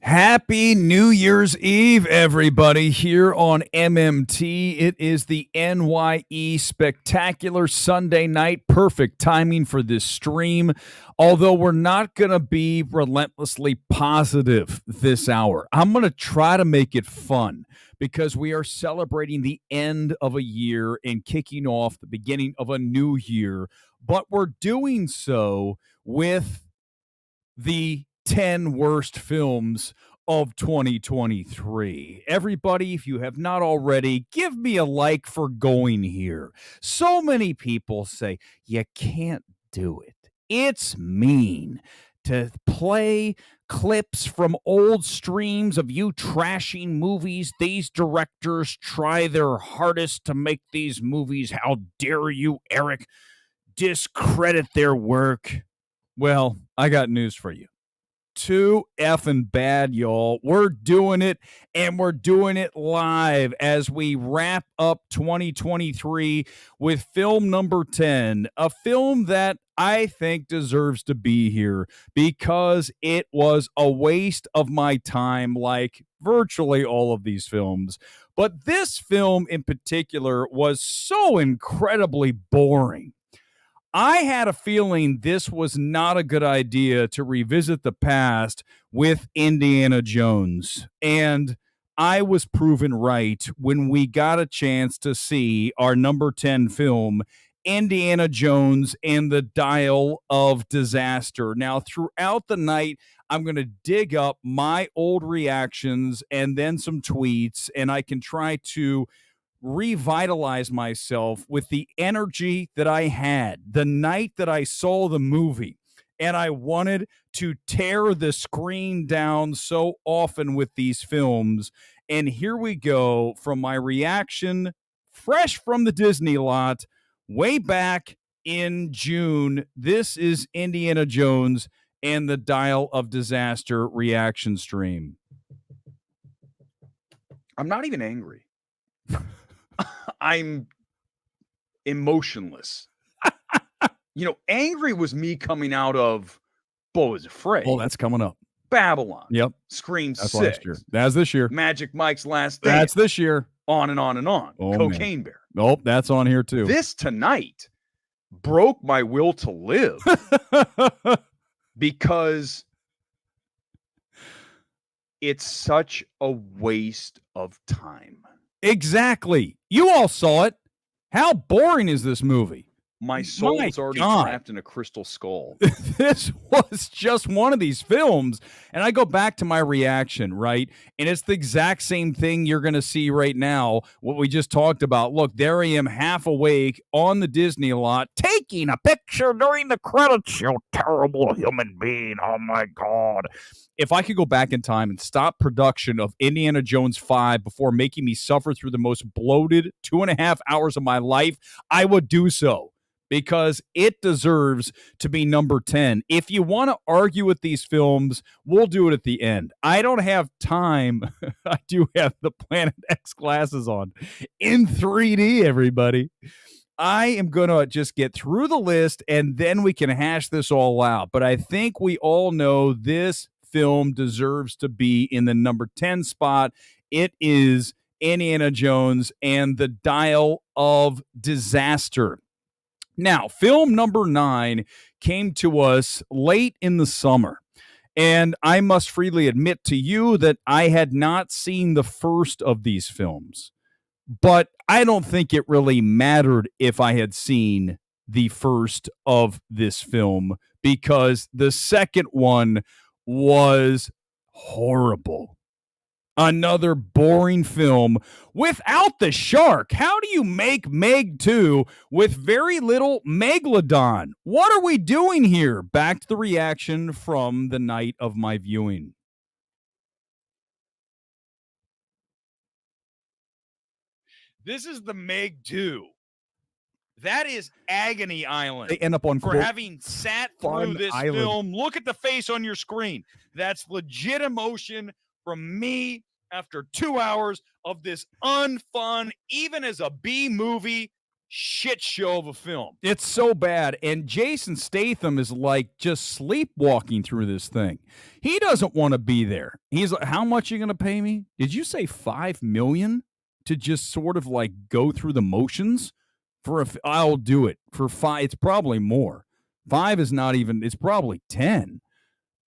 Happy New Year's Eve, everybody, here on MMT. It is the NYE Spectacular Sunday night. Perfect timing for this stream. Although we're not going to be relentlessly positive this hour, I'm going to try to make it fun because we are celebrating the end of a year and kicking off the beginning of a new year. But we're doing so with the 10 worst films of 2023. Everybody, if you have not already, give me a like for going here. So many people say, you can't do it. It's mean to play clips from old streams of you trashing movies. These directors try their hardest to make these movies. How dare you, Erick, discredit their work? Well, I got news for you. Too effing bad, y'all. We're doing it, and we're doing it live as we wrap up 2023 with film number 10, a film that I think deserves to be here because it was a waste of my time, like virtually all of these films. But this film in particular was so incredibly boring. I had a feeling this was not a good idea to revisit the past with Indiana Jones. And I was proven right when we got a chance to see our number 10 film, Indiana Jones and the Dial of Disaster. Now, throughout the night, I'm going to dig up my old reactions and then some tweets, and I can try to revitalize myself with the energy that I had the night that I saw the movie. And I wanted to tear the screen down so often with these films. And here we go from my reaction, fresh from the Disney lot, way back in June. This is Indiana Jones and the Dial of Disaster reaction stream. I'm not even angry. I'm emotionless. Angry was me coming out of Beau Is Afraid. Oh, that's coming up. Babylon. Yep. Scream That's 6. last year. That's this year. Magic Mike's Last Dance. That's this year. On and on and on. Oh, Cocaine Bear. Nope, that's on here too. This tonight broke my will to live because it's such a waste of time. Exactly. You all saw it. How boring is this movie? My soul is already trapped in a crystal skull. This was just one of these films. And I go back to my reaction, right? And it's the exact same thing you're going to see right now, what we just talked about. Look, there I am half awake on the Disney lot, taking a picture during the credits. You terrible human being. Oh, my God. If I could go back in time and stop production of Indiana Jones 5 before making me suffer through the most bloated 2.5 hours of my life, I would do so, because it deserves to be number 10. If you want to argue with these films, we'll do it at the end. I don't have time. I do have the Planet X glasses on in 3D, everybody. I am going to just get through the list, and then we can hash this all out. But I think we all know this film deserves to be in the number 10 spot. It is Indiana Jones and the Dial of Disaster. Now, film number 9 came to us late in the summer, and I must freely admit to you that I had not seen the first of these films, but I don't think it really mattered if I had seen the first of this film, because the second one was horrible. Another boring film without the shark. How do you make Meg 2 with very little Megalodon? What are we doing here? Back to the reaction from the night of my viewing. This is the Meg 2. That is Agony Island. They end up on for having sat through this film. Look at the face on your screen. That's legit emotion from me after 2 hours of this unfun, even as a B movie, shit show of a film. It's so bad. And Jason Statham is like just sleepwalking through this thing. He doesn't want to be there. He's like, how much are you going to pay me? Did you say $5 million to just sort of like go through the motions? I'll do it for 5. It's probably more. 5 is not even, it's probably 10.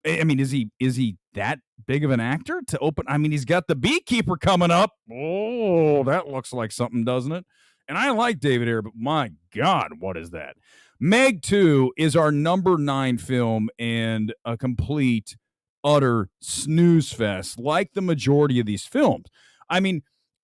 I mean, is he that big of an actor to open? I mean, he's got The Beekeeper coming up. Oh, that looks like something, doesn't it? And I like David Ayer, but my God, what is that? Meg 2 is our number 9 film and a complete, utter snooze fest, like the majority of these films. I mean,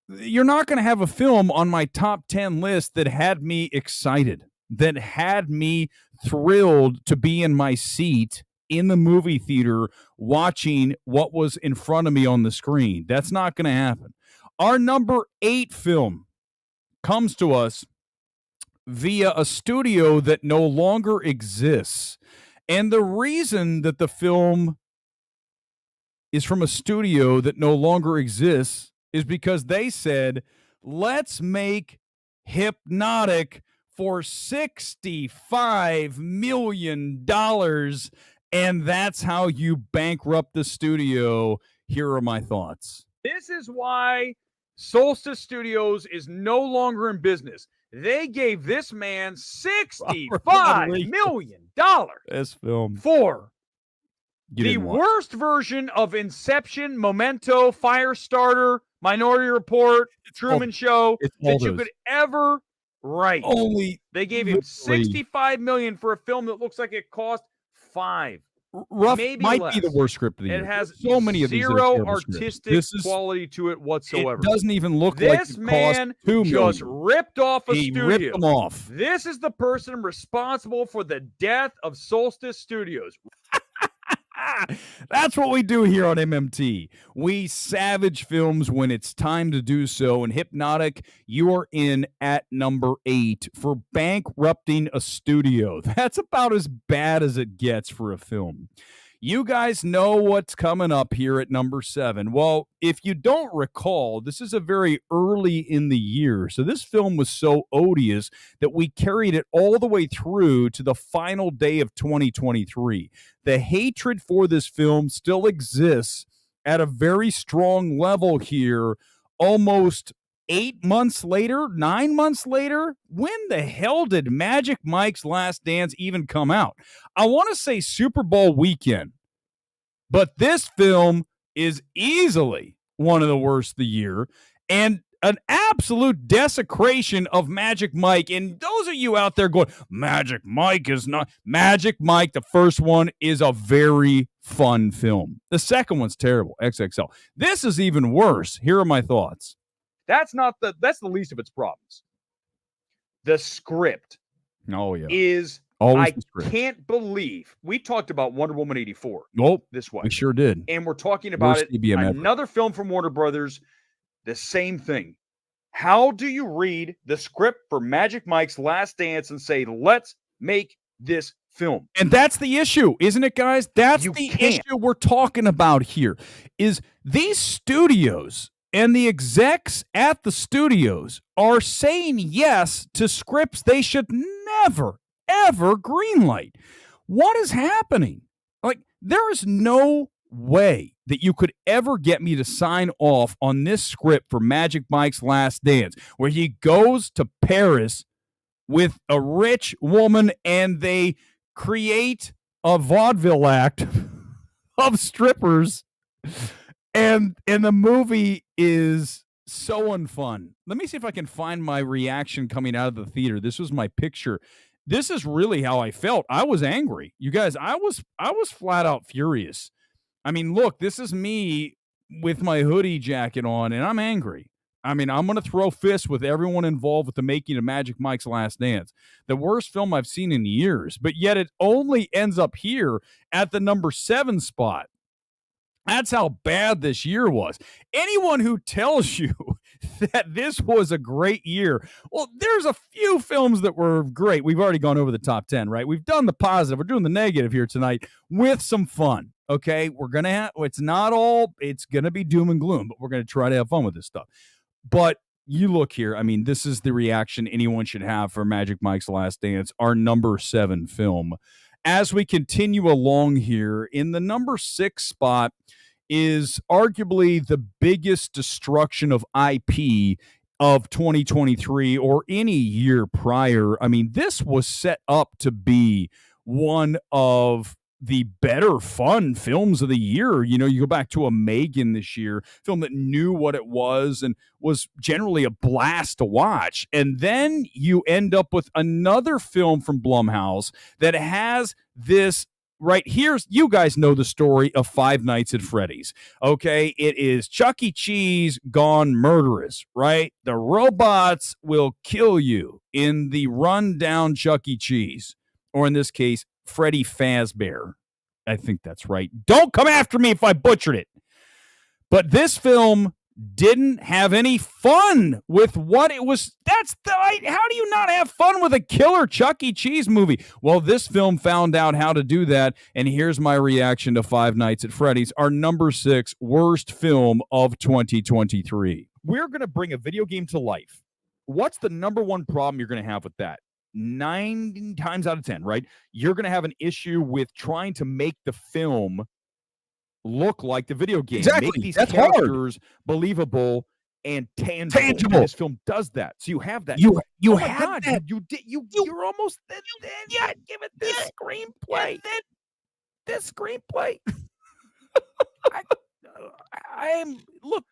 you're not going to have a film on my top 10 list that had me excited, that had me thrilled to be in my seat in the movie theater watching what was in front of me on the screen. That's not going to happen. Our number 8 film comes to us via a studio that no longer exists. And the reason that the film is from a studio that no longer exists is because they said, let's make Hypnotic for $65 million. And that's how you bankrupt the studio. Here are my thoughts. This is why Solstice Studios is no longer in business. They gave this man $65 million this film for the worst version of Inception, Memento, Firestarter, Minority Report, Truman Show that you could ever write. They gave him $65 million for a film that looks like it cost $5. Maybe might less. be the worst script of the year. It has so many of these zero artistic quality to it whatsoever. It doesn't even look this like it man cost $2 million. Just ripped off a studio. Ripped them off. This is the person responsible for the death of Solstice Studios. That's what we do here on MMT. We savage films when it's time to do so. And Hypnotic, you are in at number 8 for bankrupting a studio. That's about as bad as it gets for a film. You guys know what's coming up here at number 7. Well, if you don't recall, this is a very early in the year. So this film was so odious that we carried it all the way through to the final day of 2023. The hatred for this film still exists at a very strong level here, almost 8 months later, 9 months later. When the hell did Magic Mike's Last Dance even come out? I want to say Super Bowl weekend, but this film is easily one of the worst of the year and an absolute desecration of Magic Mike. And those of you out there going, Magic Mike is not. Magic Mike, the first one, is a very fun film. The second one's terrible, XXL. This is even worse. Here are my thoughts. That's the least of its problems. The script is, I can't believe we talked about Wonder Woman 84. Nope. This way. We sure did. And we're talking about another film from Warner Brothers, the same thing. How do you read the script for Magic Mike's Last Dance and say, let's make this film? And that's the issue, isn't it, guys? That's the issue we're talking about here, is these studios and the execs at the studios are saying yes to scripts they should never, ever greenlight. What is happening? Like, there is no way that you could ever get me to sign off on this script for Magic Mike's Last Dance, where he goes to Paris with a rich woman and they create a vaudeville act of strippers. And the movie is so unfun. Let me see if I can find my reaction coming out of the theater. This was my picture. This is really how I felt. I was angry. You guys, I was flat out furious. I mean, look, this is me with my hoodie jacket on, and I'm angry. I mean, I'm going to throw fists with everyone involved with the making of Magic Mike's Last Dance. The worst film I've seen in years, but yet it only ends up here at the number 7 spot. That's how bad this year was. Anyone who tells you that this was a great year, well, there's a few films that were great. We've already gone over the top 10, right? We've done the positive. We're doing the negative here tonight with some fun, okay? We're going to have, it's not all, it's going to be doom and gloom, but we're going to try to have fun with this stuff. But you look here. I mean, this is the reaction anyone should have for Magic Mike's Last Dance, our number 7 film. As we continue along here, in the number 6 spot is arguably the biggest destruction of IP of 2023 or any year prior. I mean, this was set up to be one of the better fun films of the year. You know, you go back to a Megan this year, film that knew what it was and was generally a blast to watch. And then you end up with another film from Blumhouse that has this right here's, you guys know the story of Five Nights at Freddy's. Okay, it is Chuck E. Cheese gone murderous, right? The robots will kill you in the rundown Chuck E. Cheese, or in this case, Freddy Fazbear. I think that's right. Don't come after me if I butchered it. But this film didn't have any fun with what it was. How do you not have fun with a killer Chuck E. Cheese movie? Well, this film found out how to do that, and here's my reaction to Five Nights at Freddy's, our number 6 worst film of 2023. We're going to bring a video game to life. What's the number one problem you're going to have with that? 9 times out of 10, right? You're going to have an issue with trying to make the film look like the video game. Exactly. Make these That's characters hard. Believable and tangible. And this film does that. So you have that. You have God, that. You're almost there. Yeah, give it this screenplay. This screenplay.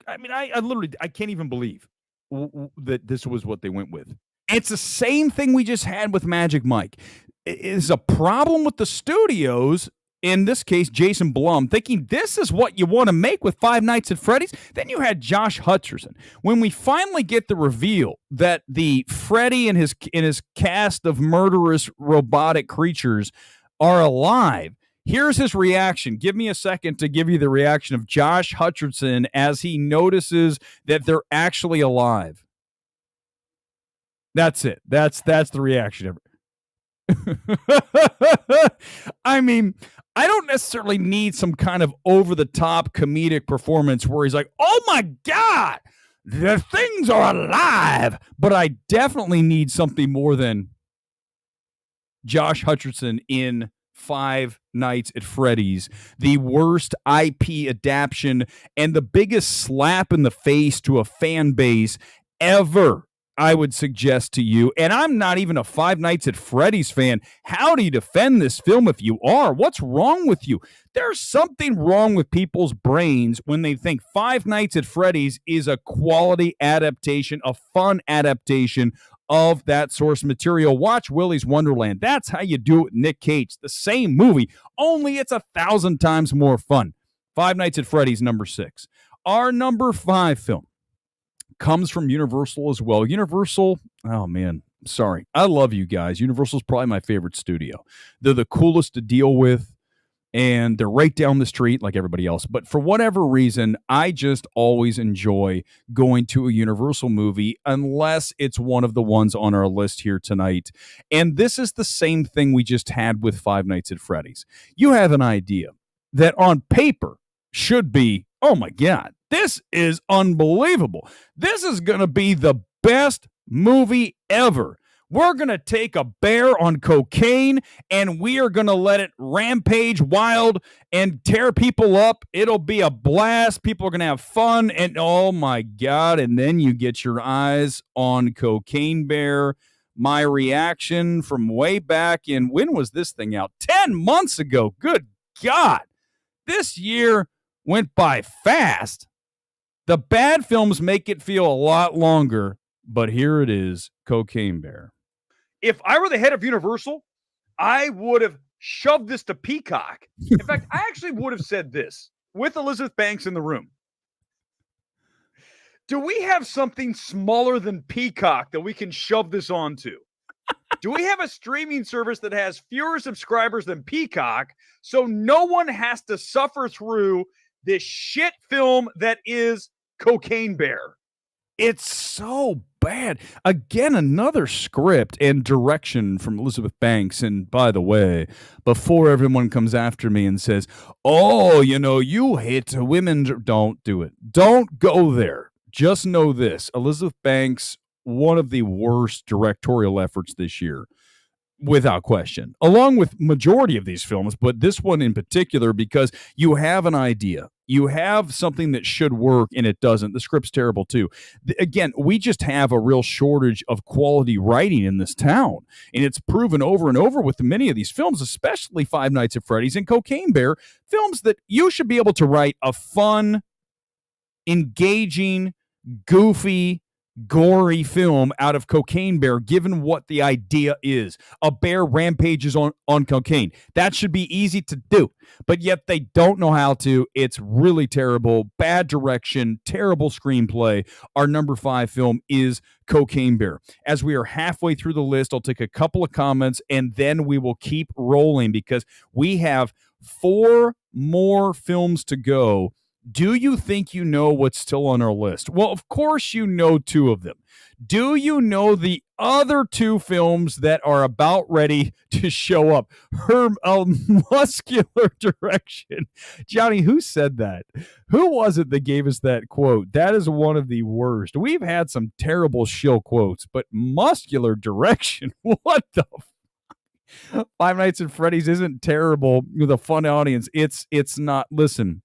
I can't even believe that this was what they went with. It's the same thing we just had with Magic Mike. It's a problem with the studios, in this case, Jason Blum, thinking this is what you want to make with Five Nights at Freddy's. Then you had Josh Hutcherson. When we finally get the reveal that the Freddy and his cast of murderous robotic creatures are alive, here's his reaction. Give me a second to give you the reaction of Josh Hutcherson as he notices that they're actually alive. That's it. That's the reaction. I mean, I don't necessarily need some kind of over-the-top comedic performance where he's like, oh my God, the things are alive. But I definitely need something more than Josh Hutcherson in Five Nights at Freddy's, the worst IP adaptation and the biggest slap in the face to a fan base ever, I would suggest to you. And I'm not even a Five Nights at Freddy's fan. How do you defend this film if you are? What's wrong with you? There's something wrong with people's brains when they think Five Nights at Freddy's is a quality adaptation, a fun adaptation of that source material. Watch Willy's Wonderland. That's how you do it with Nick Cage. The same movie, only it's 1,000 times more fun. Five Nights at Freddy's, number 6. Our number 5 film comes from Universal as well. Universal, oh man, sorry. I love you guys. Universal's probably my favorite studio. They're the coolest to deal with, and they're right down the street like everybody else. But for whatever reason, I just always enjoy going to a Universal movie unless it's one of the ones on our list here tonight. And this is the same thing we just had with Five Nights at Freddy's. You have an idea that on paper should be, oh my God, this is unbelievable. This is going to be the best movie ever. We're going to take a bear on cocaine and we are going to let it rampage wild and tear people up. It'll be a blast. People are going to have fun. And oh my God. And then you get your eyes on Cocaine Bear. My reaction from way back in, when was this thing out? 10 months ago. Good God. This year went by fast. The bad films make it feel a lot longer, but here it is, Cocaine Bear. If I were the head of Universal, I would have shoved this to Peacock. In fact, I actually would have said this with Elizabeth Banks in the room. Do we have something smaller than Peacock that we can shove this onto? Do we have a streaming service that has fewer subscribers than Peacock so no one has to suffer through this shit film that is Cocaine Bear? It's so bad. Again, another script and direction from Elizabeth Banks. And by the way, before everyone comes after me and says, oh, you hate women, don't do it. Don't go there. just know this: Elizabeth Banks, one of the worst directorial efforts this year, without question, along with majority of these films, but this one in particular, because you have an idea, you have something that should work and it doesn't. The script's terrible too. Again, we just have a real shortage of quality writing in this town, and it's proven over and over with many of these films, especially Five Nights at Freddy's and Cocaine Bear, films that you should be able to write a fun, engaging, goofy, gory film out of Cocaine Bear, given what the idea is. A bear rampages on cocaine. That should be easy to do, but yet they don't know how to. It's really terrible. Bad direction, terrible screenplay. Our number 5 film is Cocaine Bear. As we are halfway through the list, I'll take a couple of comments and then we will keep rolling because we have 4 more films to go. Do you think you know what's still on our list? Well, of course you know 2 of them. Do you know the other 2 films that are about ready to show up? Her muscular direction. Johnny, who said that? Who was it that gave us that quote? That is one of the worst. We've had some terrible shill quotes, but muscular direction, what the Five Nights at Freddy's isn't terrible with a fun audience. It's not. Listen,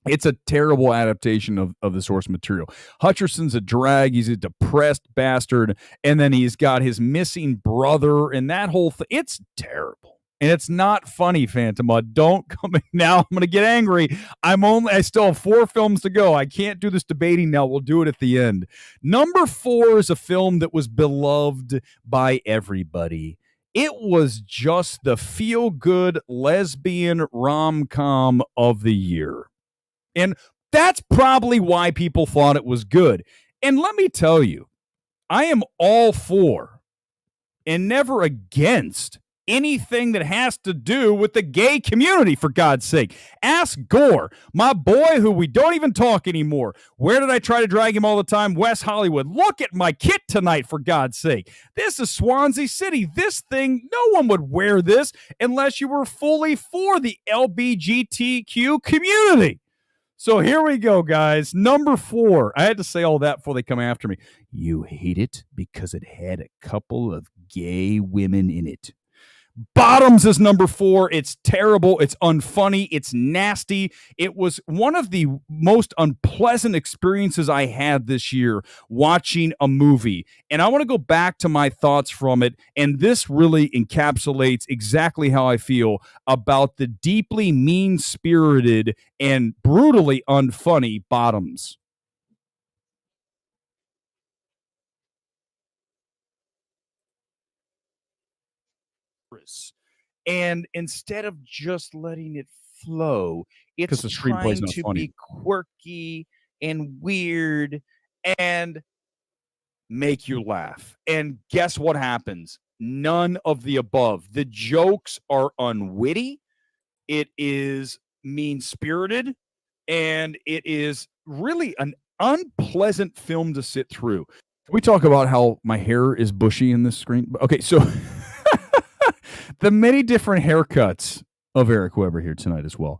it's a terrible adaptation of the source material. Hutcherson's a drag. He's a depressed bastard. And then he's got his missing brother and that whole thing. It's terrible. And it's not funny, Phantoma. Don't come in now. I'm going to get angry. I still have 4 films to go. I can't do this debating now. We'll do it at the end. Number 4 is a film that was beloved by everybody. It was just the feel-good lesbian rom-com of the year. And that's probably why people thought it was good. And let me tell you, I am all for and never against anything that has to do with the gay community, for God's sake. Ask Gore, my boy who we don't even talk anymore. Where did I try to drag him all the time? West Hollywood. Look at my kit tonight, for God's sake. This is Swansea City. This thing, no one would wear this unless you were fully for the LGBTQ community. So here we go, guys. Number 4. I had to say all that before they come after me. You hate it because it had a couple of gay women in it. Bottoms is number 4. It's terrible. It's unfunny. It's nasty. It was one of the most unpleasant experiences I had this year watching a movie. And I want to go back to my thoughts from it. And this really encapsulates exactly how I feel about the deeply mean-spirited and brutally unfunny Bottoms. And instead of just letting it flow, it's trying to be quirky and weird and make you laugh. And guess what happens? None of the above. The jokes are unwitty. It is mean-spirited. And it is really an unpleasant film to sit through. Can we talk about how my hair is bushy in this screen? Okay, so the many different haircuts of Erick Weber here tonight as well.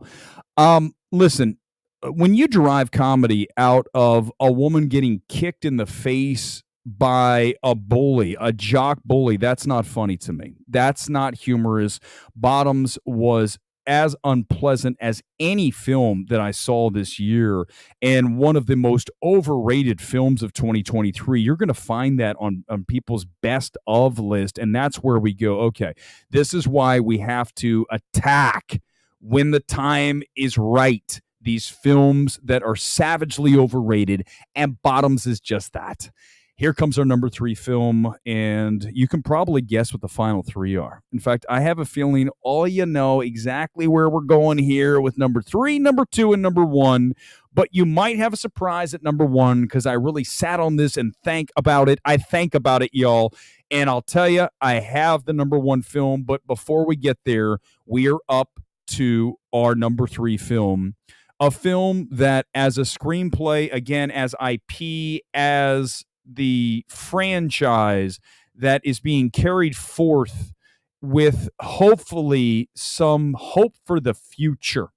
Listen, when you derive comedy out of a woman getting kicked in the face by a bully, a jock bully, that's not funny to me. That's not humorous. Bottoms was as unpleasant as any film that I saw this year, and one of the most overrated films of 2023. You're going to find that on people's best of list, and that's where we go, okay, this is why we have to attack when the time is right these films that are savagely overrated, and Bottoms is just that. Here comes our number 3 film, and you can probably guess what the final 3 are. In fact, I have a feeling all you know exactly where we're going here with number 3, number 2, and number 1, but you might have a surprise at number 1 because I really sat on this and think about it. I think about it, y'all, and I'll tell you, I have the number 1 film, but before we get there, we are up to our number 3 film, a film that as a screenplay, again, as IP, as the franchise that is being carried forth with hopefully some hope for the future,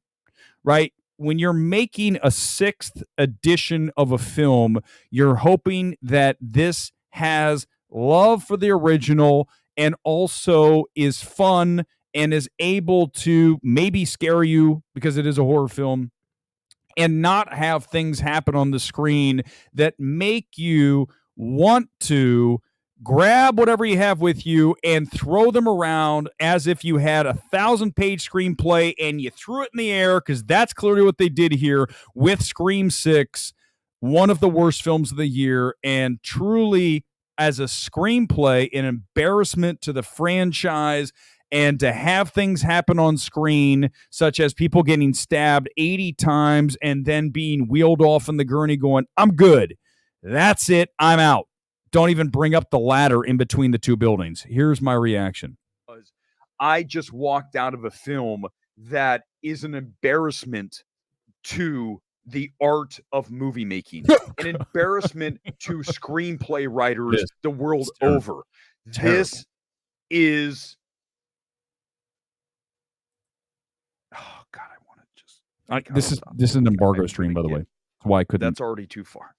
right? when you're making a 6th edition of a film, you're hoping that this has love for the original and also is fun and is able to maybe scare you because it is a horror film and not have things happen on the screen that make you want to grab whatever you have with you and throw them around as if you had a 1,000-page screenplay and you threw it in the air, because that's clearly what they did here with Scream 6, one of the worst films of the year, and truly, as a screenplay, an embarrassment to the franchise. And to have things happen on screen, such as people getting stabbed 80 times and then being wheeled off in the gurney going, I'm good. That's it. I'm out. Don't even bring up the ladder in between the two buildings. Here's my reaction. I just walked out of a film that is an embarrassment to the art of movie making, an embarrassment to screenplay writers the world over. This is... Oh God, I want to just. This is an embargo stream, by the way. That's why I couldn't. That's already too far.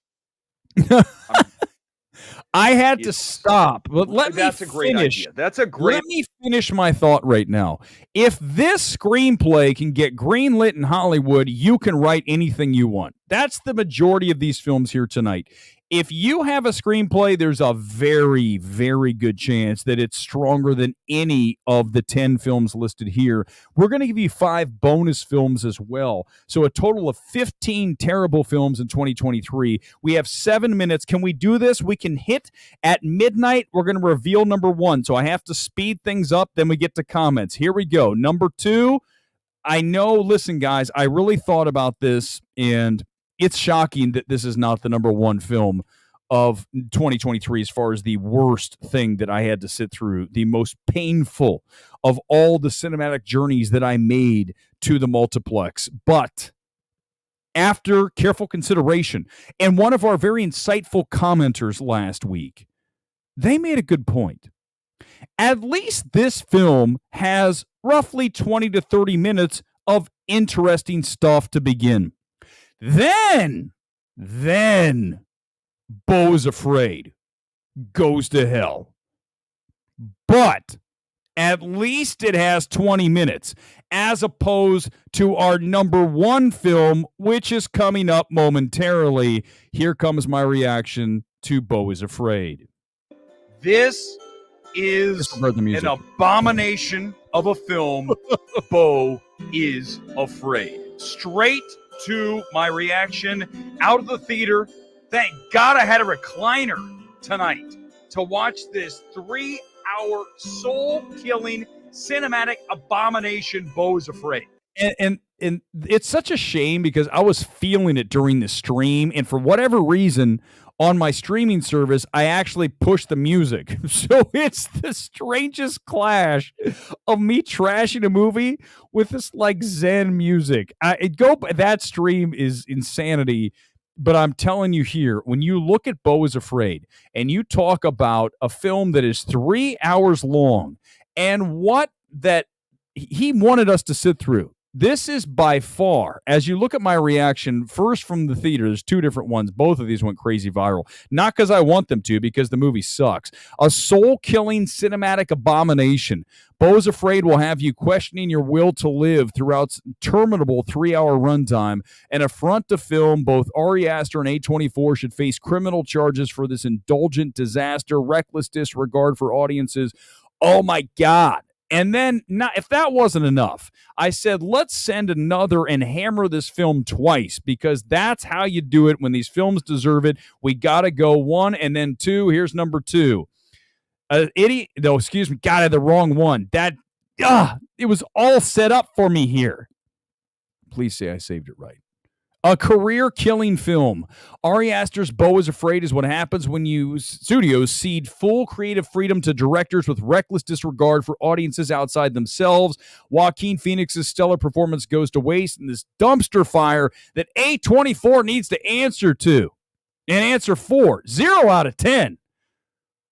I had to stop, but let me finish. A great idea. That's a great. Let me finish my thought right now. If this screenplay can get greenlit in Hollywood, you can write anything you want. That's the majority of these films here tonight. If you have a screenplay, there's a very, very good chance that it's stronger than any of the 10 films listed here. We're going to give you 5 bonus films as well. So a total of 15 terrible films in 2023. We have 7 minutes. Can we do this? We can hit at midnight. We're going to reveal number 1. So I have to speed things up. Then we get to comments. Here we go. Number 2. I know, listen, guys, I really thought about this, and it's shocking that this is not the number 1 film of 2023 as far as the worst thing that I had to sit through, the most painful of all the cinematic journeys that I made to the multiplex. But after careful consideration, and one of our very insightful commenters last week, they made a good point. At least this film has roughly 20 to 30 minutes of interesting stuff to begin. Then Beau Is Afraid goes to hell. But at least it has 20 minutes, as opposed to our number 1 film, which is coming up momentarily. Here comes my reaction to Beau Is Afraid. This is an abomination of a film. Beau Is Afraid. Straight to my reaction out of the theater. Thank God I had a recliner tonight to watch this 3-hour soul-killing cinematic abomination, Beau Is Afraid. And it's such a shame because I was feeling it during the stream, and for whatever reason on my streaming service, I actually pushed the music. So it's the strangest clash of me trashing a movie with this like Zen music. That stream is insanity. But I'm telling you here, when you look at Beau Is Afraid and you talk about a film that is 3 hours long and what that he wanted us to sit through, this is by far, as you look at my reaction, first from the theater, there's 2 different ones. Both of these went crazy viral. Not because I want them to, because the movie sucks. A soul-killing cinematic abomination. Beau Is Afraid will have you questioning your will to live throughout interminable 3-hour runtime. An affront to film, both Ari Aster and A24 should face criminal charges for this indulgent disaster, reckless disregard for audiences. Oh my God. And then, if that wasn't enough, I said, let's send another and hammer this film twice, because that's how you do it when these films deserve it. We got to go 1 and then 2. Here's number 2. Got I had the wrong one. It was all set up for me here. Please say I saved it right. A career-killing film. Ari Aster's Beau Is Afraid is what happens when studios cede full creative freedom to directors with reckless disregard for audiences outside themselves. Joaquin Phoenix's stellar performance goes to waste in this dumpster fire that A24 needs to answer to. And answer for 0 out of 10.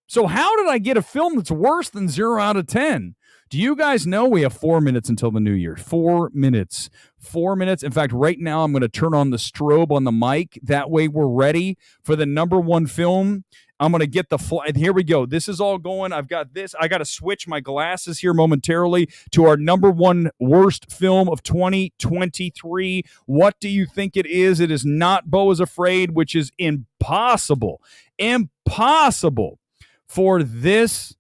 So how did I get a film that's worse than 0 out of 10? Do you guys know we have 4 minutes until the new year? 4 minutes. 4 minutes. In fact, right now I'm going to turn on the strobe on the mic. That way we're ready for the number one film. I'm going to get the flight. Here we go. This is all going. I've got this. I got to switch my glasses here momentarily to our number one worst film of 2023. What do you think it is? It is not Beau Is Afraid, which is impossible. Impossible for this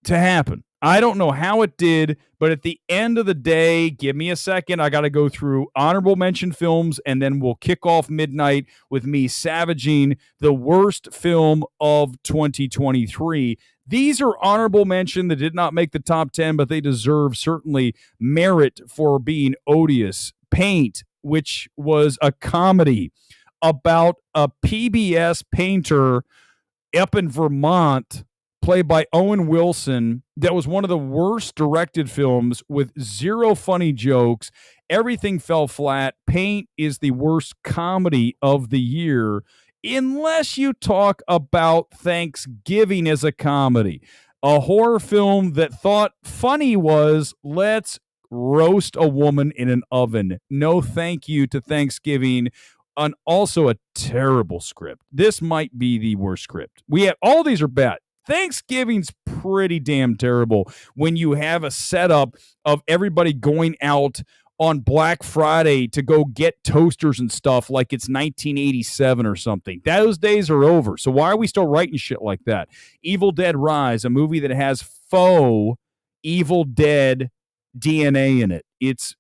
to happen. I don't know how it did, but at the end of the day, give me a second. I got to go through honorable mention films, and then we'll kick off midnight with me savaging the worst film of 2023. These are honorable mention that did not make the top 10, but they deserve certainly merit for being odious. Paint, which was a comedy about a PBS painter up in Vermont, played by Owen Wilson, that was one of the worst directed films with zero funny jokes. Everything fell flat. Paint is the worst comedy of the year, unless you talk about Thanksgiving as a comedy. A horror film that thought funny was, let's roast a woman in an oven. No thank you to Thanksgiving. And also a terrible script. This might be the worst script. All these are bad. Thanksgiving's pretty damn terrible when you have a setup of everybody going out on Black Friday to go get toasters and stuff like it's 1987 or something. Those days are over. So why are we still writing shit like that? Evil Dead Rise, a movie that has faux Evil Dead DNA in it. It's,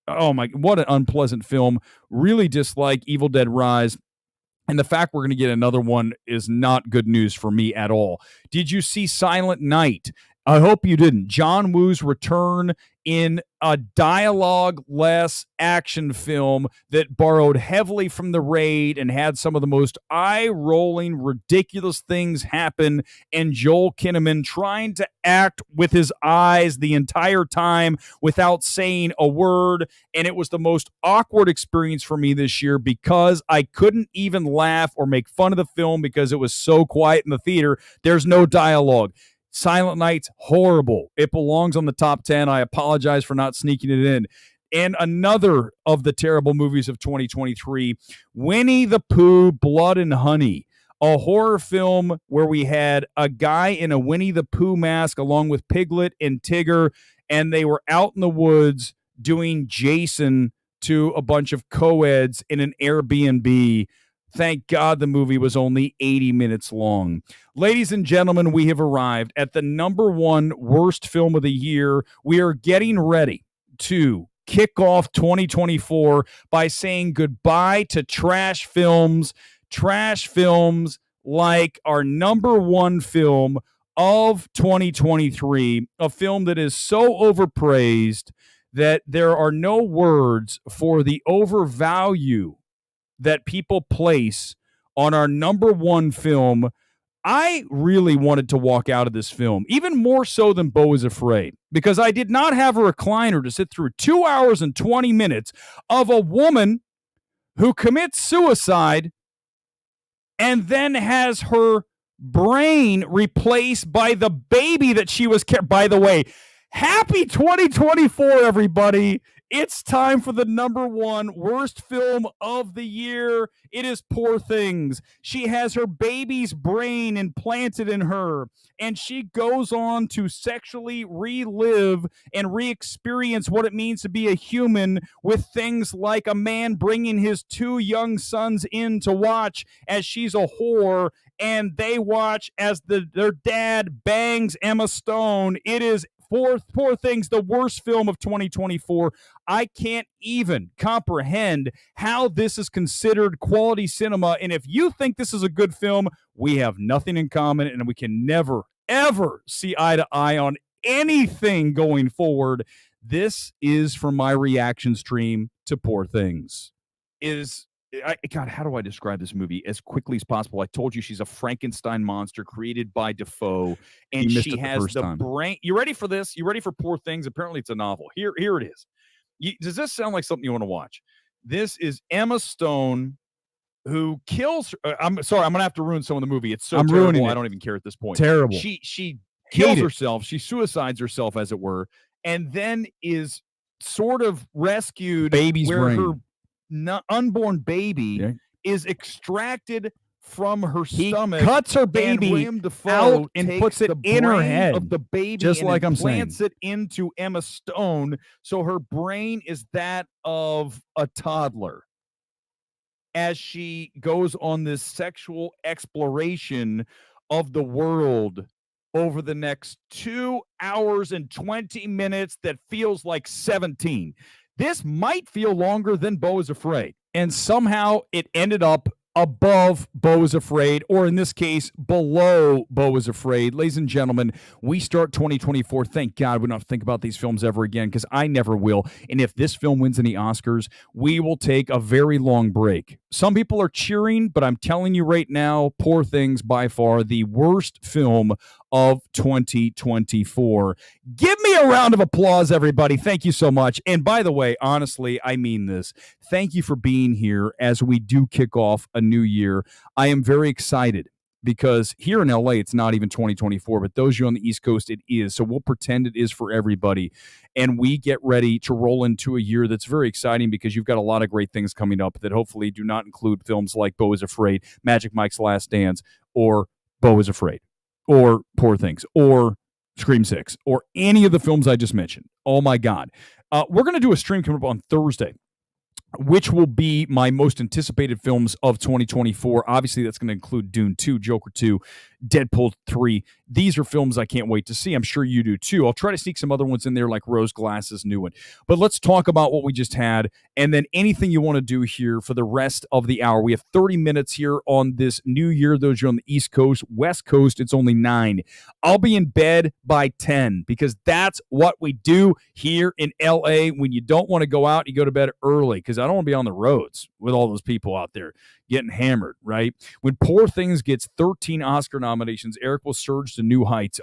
oh my, what an unpleasant film. Really dislike Evil Dead Rise. And the fact we're going to get another one is not good news for me at all. Did you see Silent Night? I hope you didn't. John Woo's return in a dialogue-less action film that borrowed heavily from The Raid and had some of the most eye-rolling, ridiculous things happen, and Joel Kinnaman trying to act with his eyes the entire time without saying a word, and it was the most awkward experience for me this year because I couldn't even laugh or make fun of the film because it was so quiet in the theater. There's no dialogue. Silent Night's horrible. It belongs on the top 10. I apologize for not sneaking it in. And another of the terrible movies of 2023, Winnie the Pooh, Blood and Honey, a horror film where we had a guy in a Winnie the Pooh mask along with Piglet and Tigger, and they were out in the woods doing Jason to a bunch of co-eds in an Airbnb. Thank God the movie was only 80 minutes long. Ladies and gentlemen, we have arrived at the number one worst film of the year. We are getting ready to kick off 2024 by saying goodbye to trash films. Trash films like our number one film of 2023, a film that is so overpraised that there are no words for the overvalue that people place on our number one film. I really wanted to walk out of this film, even more so than Beau Is Afraid, because I did not have a recliner to sit through 2 hours and 20 minutes of a woman who commits suicide and then has her brain replaced by the baby that she was By the way, happy 2024, everybody. It's time for the number one worst film of the year. It is Poor Things. She has her baby's brain implanted in her, and she goes on to sexually relive and re-experience what it means to be a human with things like a man bringing his 2 young sons in to watch as she's a whore, and they watch as their dad bangs Emma Stone. It is Poor Things, the worst film of 2024. I can't even comprehend how this is considered quality cinema. And if you think this is a good film, we have nothing in common, and we can never, ever see eye to eye on anything going forward. This is from my reaction stream to Poor Things. God, how do I describe this movie as quickly as possible? I told you she's a Frankenstein monster created by Defoe, and she has the brain. You ready for this? You ready for Poor Things? Apparently, it's a novel. Here it is. Does this sound like something you want to watch? This is Emma Stone, who kills. I'm sorry, I'm gonna have to ruin some of the movie. It's so terrible. I don't even care at this point. Terrible. She kills herself. She suicides herself, as it were, and then is sort of rescued where her unborn baby is extracted from her stomach. Cuts her baby out and puts it in her head of the baby, just like I'm saying. Plants it into Emma Stone, so her brain is that of a toddler. As she goes on this sexual exploration of the world over the next 2 hours and 20 minutes that feels like 17. This might feel longer than Beau Is Afraid. And somehow it ended up above Beau Is Afraid, or in this case, below Beau Is Afraid. Ladies and gentlemen, we start 2024. Thank God we don't have to think about these films ever again, because I never will. And if this film wins any Oscars, we will take a very long break. Some people are cheering, but I'm telling you right now, Poor Things, by far the worst film of 2024. Give me a round of applause, everybody. Thank you so much. And by the way, honestly, I mean this. Thank you for being here as we do kick off a new year. I am very excited because here in LA, it's not even 2024, but those of you on the East Coast, it is. So we'll pretend it is for everybody. And we get ready to roll into a year that's very exciting because you've got a lot of great things coming up that hopefully do not include films like Beau Is Afraid, Magic Mike's Last Dance, or Beau Is Afraid, or Poor Things, or Scream 6, or any of the films I just mentioned. Oh my God. We're going to do a stream coming up on Thursday, which will be my most anticipated films of 2024. Obviously, that's going to include Dune 2, Joker 2, Deadpool 3. These are films I can't wait to see. I'm sure you do too. I'll try to sneak some other ones in there like Rose Glass's new one. But let's talk about what we just had and then anything you want to do here for the rest of the hour. We have 30 minutes here on this new year. Those are on the East Coast. West Coast, it's only 9. I'll be in bed by 10 because that's what we do here in LA. When you don't want to go out, you go to bed early because I don't want to be on the roads with all those people out there getting hammered, right? When Poor Things gets 13 Oscar nominations, Erick will surge to new heights.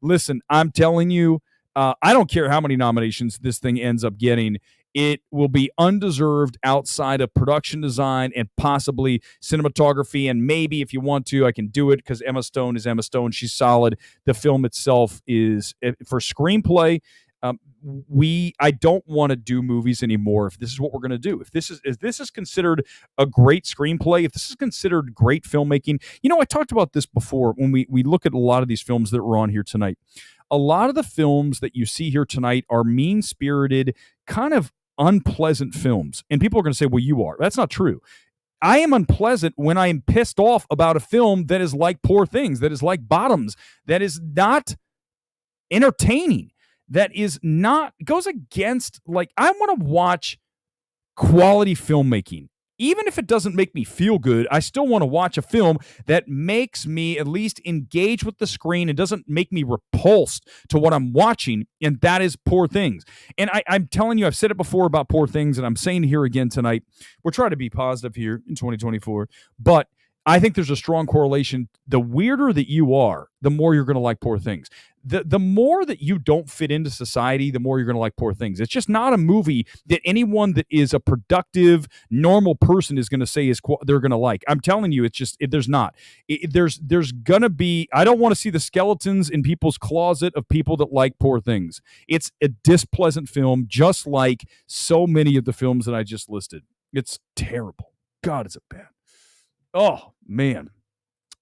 Listen, I'm telling you, I don't care how many nominations this thing ends up getting. It will be undeserved outside of production design and possibly cinematography. And maybe if you want to, I can do it because Emma Stone is Emma Stone. She's solid. The film itself is, for screenplay, I don't want to do movies anymore if this is what we're going to do. If this is considered a great screenplay, if this is considered great filmmaking. I talked about this before when we look at a lot of these films that were on here tonight. A lot of the films that you see here tonight are mean-spirited, kind of unpleasant films. And people are going to say, well, you are. That's not true. I am unpleasant when I am pissed off about a film that is like Poor Things, that is like Bottoms, that is not entertaining. That is not, goes against, I want to watch quality filmmaking. Even if it doesn't make me feel good, I still want to watch a film that makes me at least engage with the screen and doesn't make me repulsed to what I'm watching, and that is Poor Things. And I'm telling you, I've said it before about Poor Things, and I'm saying it here again tonight. We're trying to be positive here in 2024, but I think there's a strong correlation. The weirder that you are, the more you're going to like Poor Things. The more that you don't fit into society, the more you're going to like Poor Things. It's just not a movie that anyone that is a productive, normal person is going to say they're going to like. I'm telling you, it's just, there's not. There's going to be, I don't want to see the skeletons in people's closet of people that like Poor Things. It's a displeasant film, just like so many of the films that I just listed. It's terrible. God, is it bad. Oh, man.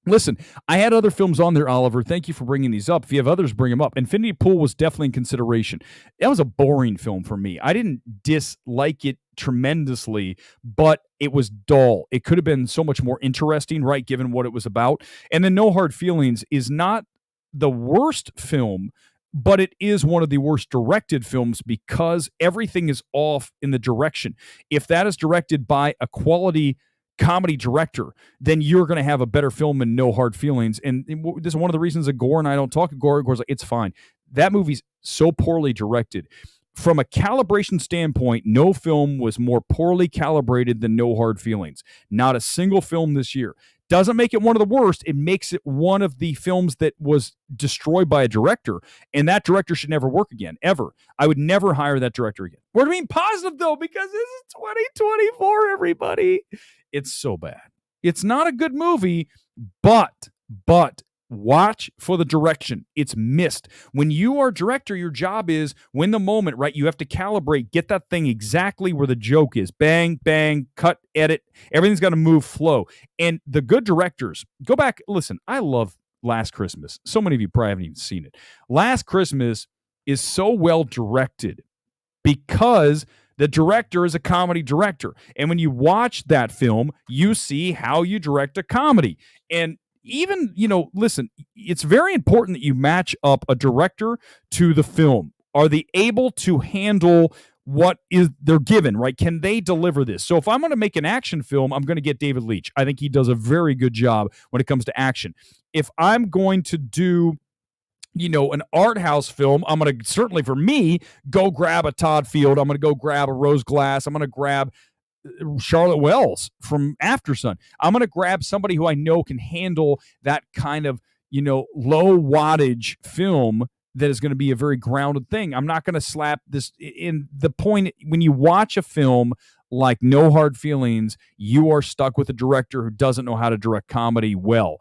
Listen, I had other films on there, Oliver. Thank you for bringing these up. If you have others, bring them up. Infinity Pool was definitely in consideration. That was a boring film for me. I didn't dislike it tremendously, but it was dull. It could have been so much more interesting, right, given what it was about. And then No Hard Feelings is not the worst film, but it is one of the worst directed films because everything is off in the direction. If that is directed by a quality comedy director, then you're going to have a better film than No Hard Feelings. And this is one of the reasons that Gore and I don't talk. Gore's like, it's fine. That movie's so poorly directed. From a calibration standpoint, no film was more poorly calibrated than No Hard Feelings. Not a single film this year. Doesn't make it one of the worst. It makes it one of the films that was destroyed by a director, and that director should never work again, ever. I would never hire that director again. We're being positive, though, because this is 2024, everybody. It's so bad. It's not a good movie, but Watch for the direction. It's missed. When you are a director, your job is, when the moment, right, you have to calibrate, get that thing exactly where the joke is. Bang, bang, cut, edit. Everything's got to move, flow. And the good directors, go back, listen, I love Last Christmas. So many of you probably haven't even seen it. Last Christmas is so well directed because the director is a comedy director. And when you watch that film, you see how you direct a comedy. And even, listen, it's very important that you match up a director to the film. Are they able to handle what is they're given, right? Can they deliver this? So if I'm going to make an action film, I'm going to get David Leitch. I think he does a very good job when it comes to action. If I'm going to do an art house film, I'm going to, certainly for me, go grab a Todd Field. I'm going to go grab a Rose Glass. I'm going to grab Charlotte Wells from Aftersun. I'm going to grab somebody who I know can handle that kind of, low wattage film that is going to be a very grounded thing. I'm not going to slap this in. The point, when you watch a film like No Hard Feelings, you are stuck with a director who doesn't know how to direct comedy well.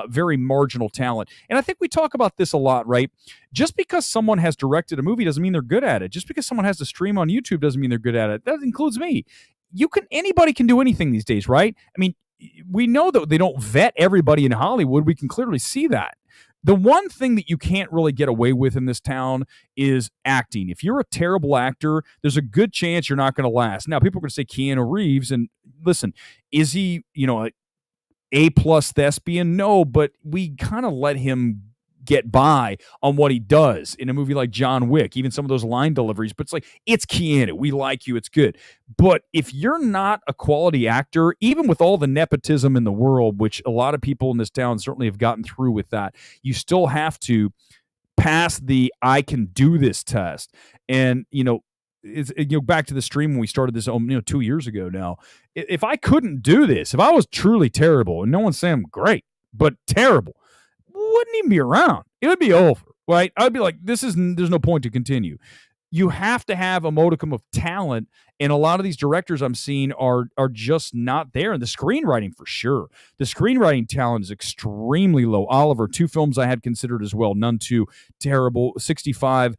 Very marginal talent. And I think we talk about this a lot, right? Just because someone has directed a movie doesn't mean they're good at it. Just because someone has to stream on YouTube doesn't mean they're good at it. That includes me. Anybody can do anything these days, right? I mean, we know that they don't vet everybody in Hollywood. We can clearly see that. The one thing that you can't really get away with in this town is acting. If you're a terrible actor, there's a good chance you're not going to last. Now, people are going to say Keanu Reeves, and listen, is he, a A+ thespian? No, but we kind of let him get by on what he does in a movie like John Wick, even some of those line deliveries. But it's Keanu. We like you. It's good. But if you're not a quality actor, even with all the nepotism in the world, which a lot of people in this town certainly have gotten through with that, you still have to pass the I can do this test. And, back to the stream when we started this, 2 years ago now, if I couldn't do this, if I was truly terrible, and no one's saying I'm great, but terrible, wouldn't even be around. It would be over, right? I'd be like, there's no point to continue. You have to have a modicum of talent, and a lot of these directors I'm seeing are just not there. And the screenwriting, for sure. The screenwriting talent is extremely low. Oliver, 2 films I had considered as well, none too terrible. 65,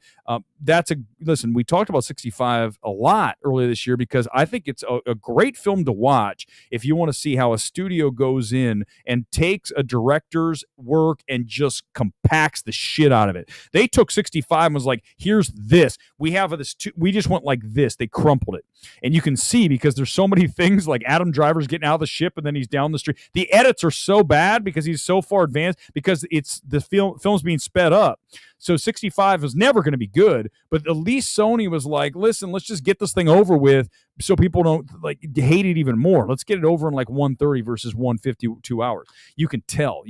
listen, we talked about 65 a lot earlier this year because I think it's a great film to watch if you want to see how a studio goes in and takes a director's work and just compacts the shit out of it. They took 65 and was like, here's this. We have this, we just went like this. They crumpled it. And you can see, because there's so many things, like Adam Driver's getting out of the ship and then he's down the street. The edits are so bad because he's so far advanced, because it's the film's being sped up. So 65 was never going to be good, but at least Sony was like, listen, let's just get this thing over with so people don't hate it even more. Let's get it over in 130 versus 152 hours. You can tell.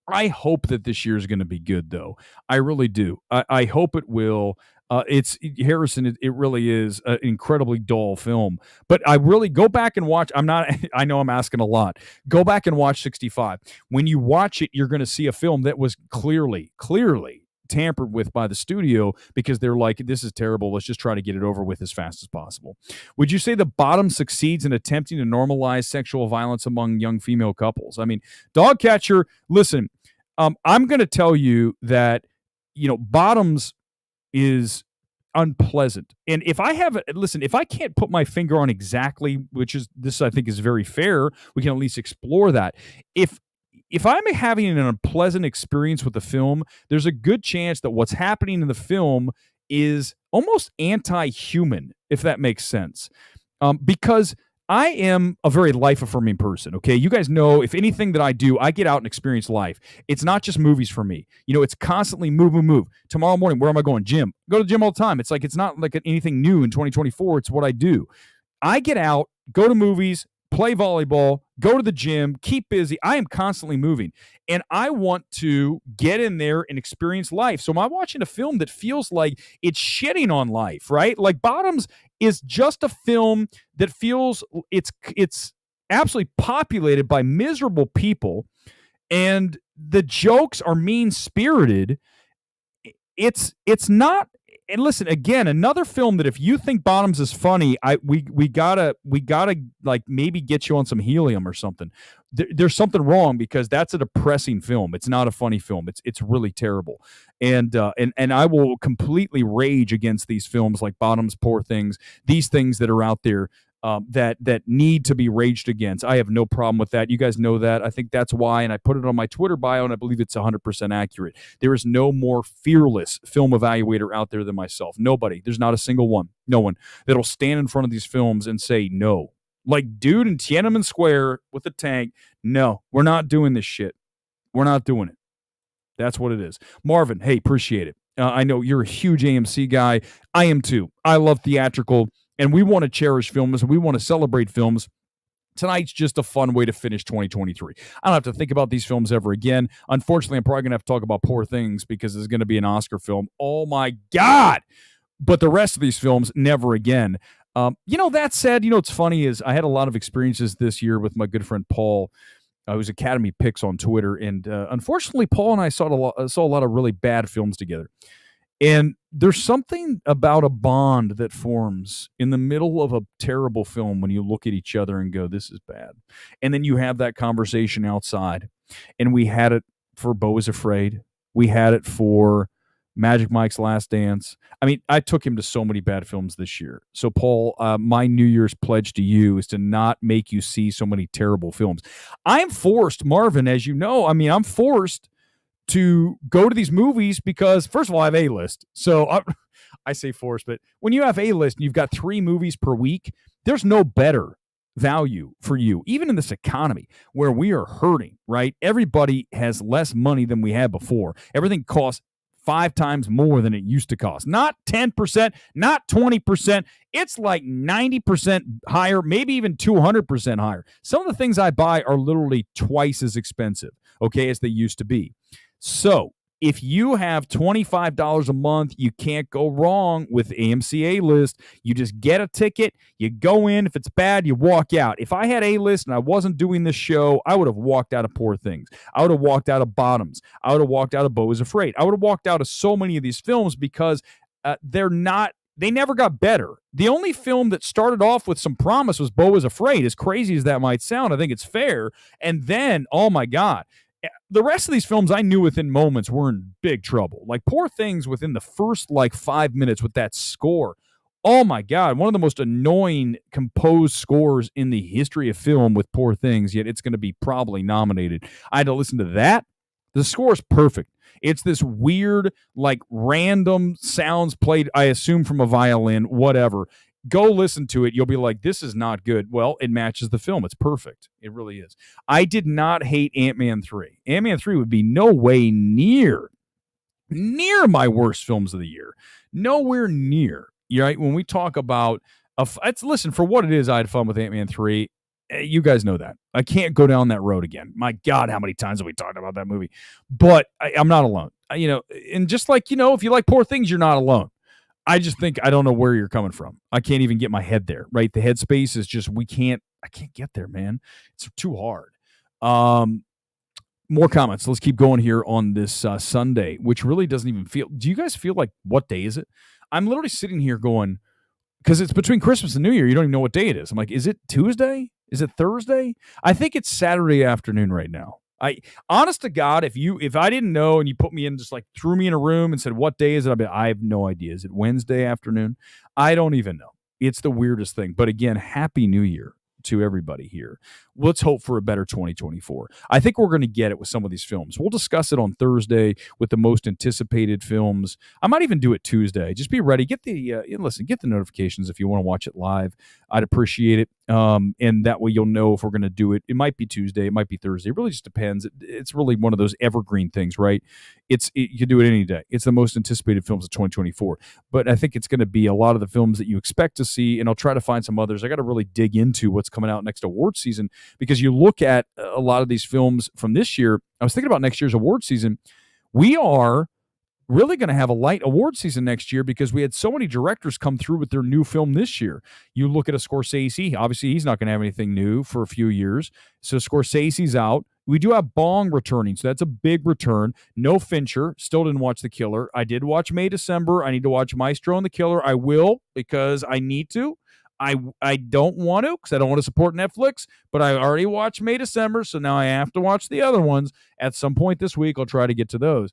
I hope that this year is going to be good, though. I really do. I hope it will. It's Harrison. It really is an incredibly dull film, but I really go back and watch. I know I'm asking a lot. Go back and watch 65. When you watch it, you're going to see a film that was clearly tampered with by the studio, because they're like, this is terrible. Let's just try to get it over with as fast as possible. Would you say The Bottom succeeds in attempting to normalize sexual violence among young female couples? I mean, Dogcatcher, listen, I'm going to tell you that, Bottoms is unpleasant. And if I can't put my finger on exactly, which is this, I think is very fair, we can at least explore that. If I'm having an unpleasant experience with the film, there's a good chance that what's happening in the film is almost anti-human, if that makes sense. Because I am a very life-affirming person, okay? You guys know, if anything that I do, I get out and experience life. It's not just movies for me. It's constantly move. Tomorrow morning, where am I going? Gym. Go to the gym all the time. It's not like anything new in 2024. It's what I do. I get out, go to movies, play volleyball, go to the gym, keep busy. I am constantly moving, and I want to get in there and experience life. So am I watching a film that feels like it's shitting on life, right? Like Bottoms is just a film that feels it's absolutely populated by miserable people, and the jokes are mean-spirited. It's not and listen, again, another film that if you think Bottoms is funny, we gotta like maybe get you on some helium or something. There's something wrong, because that's a depressing film. It's not a funny film. It's really terrible. And I will completely rage against these films like Bottoms, Poor Things, these things that are out there that need to be raged against. I have no problem with that. You guys know that. I think that's why, and I put it on my Twitter bio, and I believe it's 100% accurate. There is no more fearless film evaluator out there than myself. Nobody. There's not a single one. No one that'll stand in front of these films and say no. Like dude in Tiananmen Square with a tank. No, we're not doing this shit. We're not doing it. That's what it is. Marvin, hey, appreciate it. I know you're a huge AMC guy. I am too. I love theatrical. And we want to cherish films, and we want to celebrate films. Tonight's just a fun way to finish 2023. I don't have to think about these films ever again. Unfortunately, I'm probably going to have to talk about Poor Things because it's going to be an Oscar film. Oh, my God. But the rest of these films, never again. That said, what's funny is I had a lot of experiences this year with my good friend Paul, who's Academy Picks on Twitter. And unfortunately, Paul and I saw a lot of really bad films together. And there's something about a bond that forms in the middle of a terrible film when you look at each other and go, this is bad. And then you have that conversation outside. And we had it for Beau Is Afraid. We had it for Magic Mike's Last Dance. I mean, I took him to so many bad films this year. So, Paul, my New Year's pledge to you is to not make you see so many terrible films. I'm forced, Marvin, as you know, I'm forced to go to these movies because, first of all, I have A-list. So I say forced, but when you have A-list and you've got 3 movies per week, there's no better value for you, even in this economy where we are hurting, right? Everybody has less money than we had before. Everything costs 5 times more than it used to cost. Not 10%, not 20%. It's like 90% higher, maybe even 200% higher. Some of the things I buy are literally twice as expensive, okay, as they used to be. So if you have $25 a month, you can't go wrong with AMC A-List. You just get a ticket, you go in. If it's bad, you walk out. If I had A-List and I wasn't doing this show, I would have walked out of Poor Things. I would have walked out of Bottoms. I would have walked out of Beau Is Afraid. I would have walked out of so many of these films because they never got better. The only film that started off with some promise was Beau Is Afraid. As crazy as that might sound, I think it's fair. And then, oh my God, the rest of these films I knew within moments were in big trouble. Like Poor Things within the first 5 minutes with that score. Oh my God, one of the most annoying composed scores in the history of film with Poor Things, yet it's going to be probably nominated. I had to listen to that. The score is perfect. It's this weird, random sounds played, I assume, from a violin, whatever. Go listen to it. You'll be like, this is not good. Well, it matches the film. It's perfect. It really is. I did not hate Ant-Man 3. Ant-Man 3 would be no way near my worst films of the year. Nowhere near. Right? When we talk about, listen, for what it is, I had fun with Ant-Man 3. You guys know that. I can't go down that road again. My God, how many times have we talked about that movie? But I'm not alone. And just if you like Poor Things, you're not alone. I just think I don't know where you're coming from. I can't even get my head there, right? The headspace is just, I can't get there, man. It's too hard. More comments. Let's keep going here on this Sunday, which really doesn't even feel, do you guys feel like, what day is it? I'm literally sitting here going, because it's between Christmas and New Year, you don't even know what day it is. I'm like, is it Tuesday? Is it Thursday? I think it's Saturday afternoon right now. Honest to God, if I didn't know and you put me in, just threw me in a room and said, what day is it? I have no idea. Is it Wednesday afternoon? I don't even know. It's the weirdest thing. But again, Happy New Year to everybody here. Let's hope for a better 2024. I think we're going to get it with some of these films. We'll discuss it on Thursday with the most anticipated films. I might even do it Tuesday. Just be ready. Get the notifications if you want to watch it live. I'd appreciate it. And that way you'll know if we're going to do it. It might be Tuesday. It might be Thursday. It really just depends. It's really one of those evergreen things, right? You can do it any day. It's the most anticipated films of 2024. But I think it's going to be a lot of the films that you expect to see, and I'll try to find some others. I got to really dig into what's coming out next award season, because you look at a lot of these films from this year. I was thinking about next year's award season. We are really going to have a light award season next year because we had so many directors come through with their new film this year. You look at a Scorsese, obviously he's not going to have anything new for a few years. So Scorsese's out. We do have Bong returning, so that's a big return. No Fincher. Still didn't watch The Killer. I did watch May, December. I need to watch Maestro and The Killer. I will because I need to. I don't want to because I don't want to support Netflix, but I already watched May, December, so now I have to watch the other ones. At some point this week, I'll try to get to those.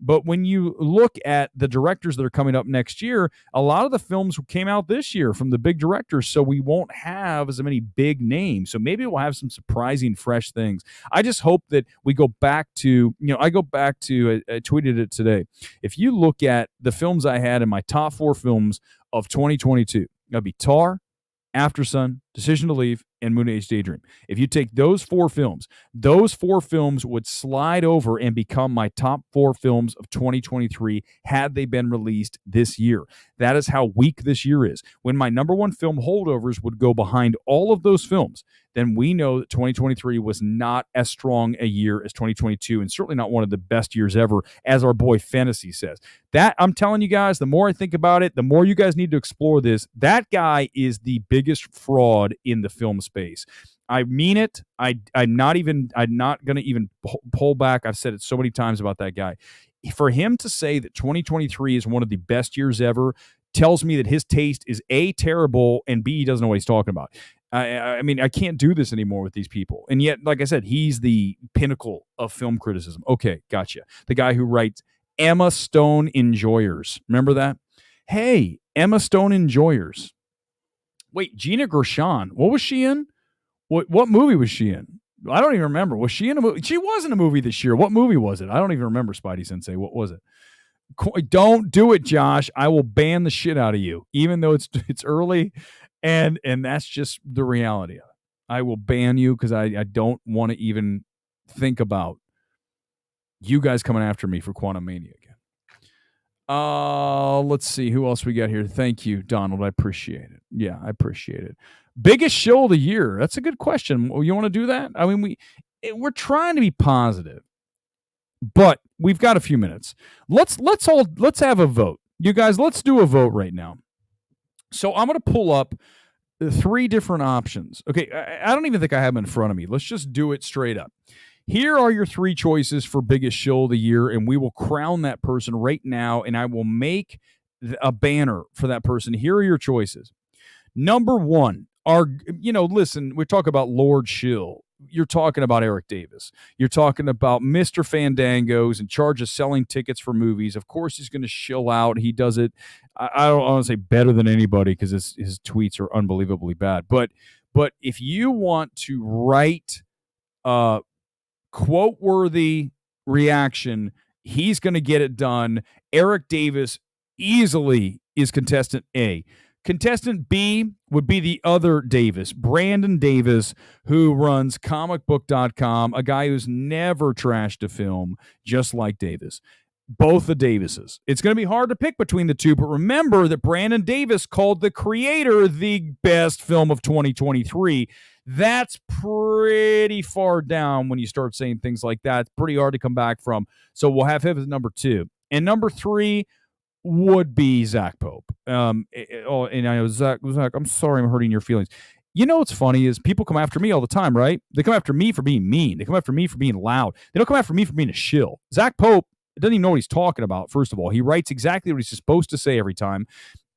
But when you look at the directors that are coming up next year, a lot of the films came out this year from the big directors, so we won't have as many big names. So maybe we'll have some surprising, fresh things. I just hope that we go back to, I tweeted it today. If you look at the films I had in my top 4 films of 2022, that'd be Tar, After Sun, Decision to Leave, and Moon Age Daydream. If you take those 4 films would slide over and become my top 4 films of 2023 had they been released this year. That is how weak this year is. When my number 1 film holdovers would go behind all of those films, then we know that 2023 was not as strong a year as 2022, and certainly not one of the best years ever, as our boy Fantasy says. That, I'm telling you guys, the more I think about it, the more you guys need to explore this. That guy is the biggest fraud in the film space. I mean it. I'm not going to even pull back. I've said it so many times about that guy. For him to say that 2023 is one of the best years ever tells me that his taste is A, terrible, and B, he doesn't know what he's talking about. I mean, I can't do this anymore with these people. And yet, like I said, he's the pinnacle of film criticism. Okay, gotcha. The guy who writes Emma Stone Enjoyers. Remember that? Hey, Emma Stone Enjoyers. Wait, Gina Gershon. What was she in? What movie was she in? I don't even remember. Was she in a movie? She was in a movie this year. What movie was it? I don't even remember, Spidey Sensei. What was it? Don't do it, Josh. I will ban the shit out of you, even though it's early, and that's just the reality of it. I will ban you because I don't want to even think about you guys coming after me for Quantum Mania again. Let's see who else we got here. Thank you, Donald. I appreciate it. Yeah, I appreciate it. Biggest show of the year. That's a good question. You want to do that? I mean, we're trying to be positive, but we've got a few minutes. Let's have a vote. You guys, let's do a vote right now. So I'm going to pull up 3 different options. Okay, I don't even think I have them in front of me. Let's just do it straight up. Here are your 3 choices for biggest show of the year, and we will crown that person right now, and I will make a banner for that person. Here are your choices. Number 1 are, listen, we talk about Lord Shill. You're talking about Erick Davis. You're talking about Mr. Fandango's in charge of selling tickets for movies. Of course, he's going to shill out. He does it, I don't want to say better than anybody because his tweets are unbelievably bad. But if you want to write quote-worthy reaction, he's going to get it done. Erick Davis easily is contestant A. Contestant B would be the other Davis, Brandon Davis, who runs comicbook.com, a guy who's never trashed a film, just like Davis. Both the Davises. It's going to be hard to pick between the two, but remember that Brandon Davis called The Creator the best film of 2023. That's pretty far down when you start saying things like that. It's pretty hard to come back from. So we'll have him as number 2. And number 3 would be Zach Pope. And I know, Zach, I'm sorry I'm hurting your feelings. You know what's funny is people come after me all the time, right? They come after me for being mean. They come after me for being loud. They don't come after me for being a shill. Zach Pope doesn't even know what he's talking about, first of all. He writes exactly what he's supposed to say every time.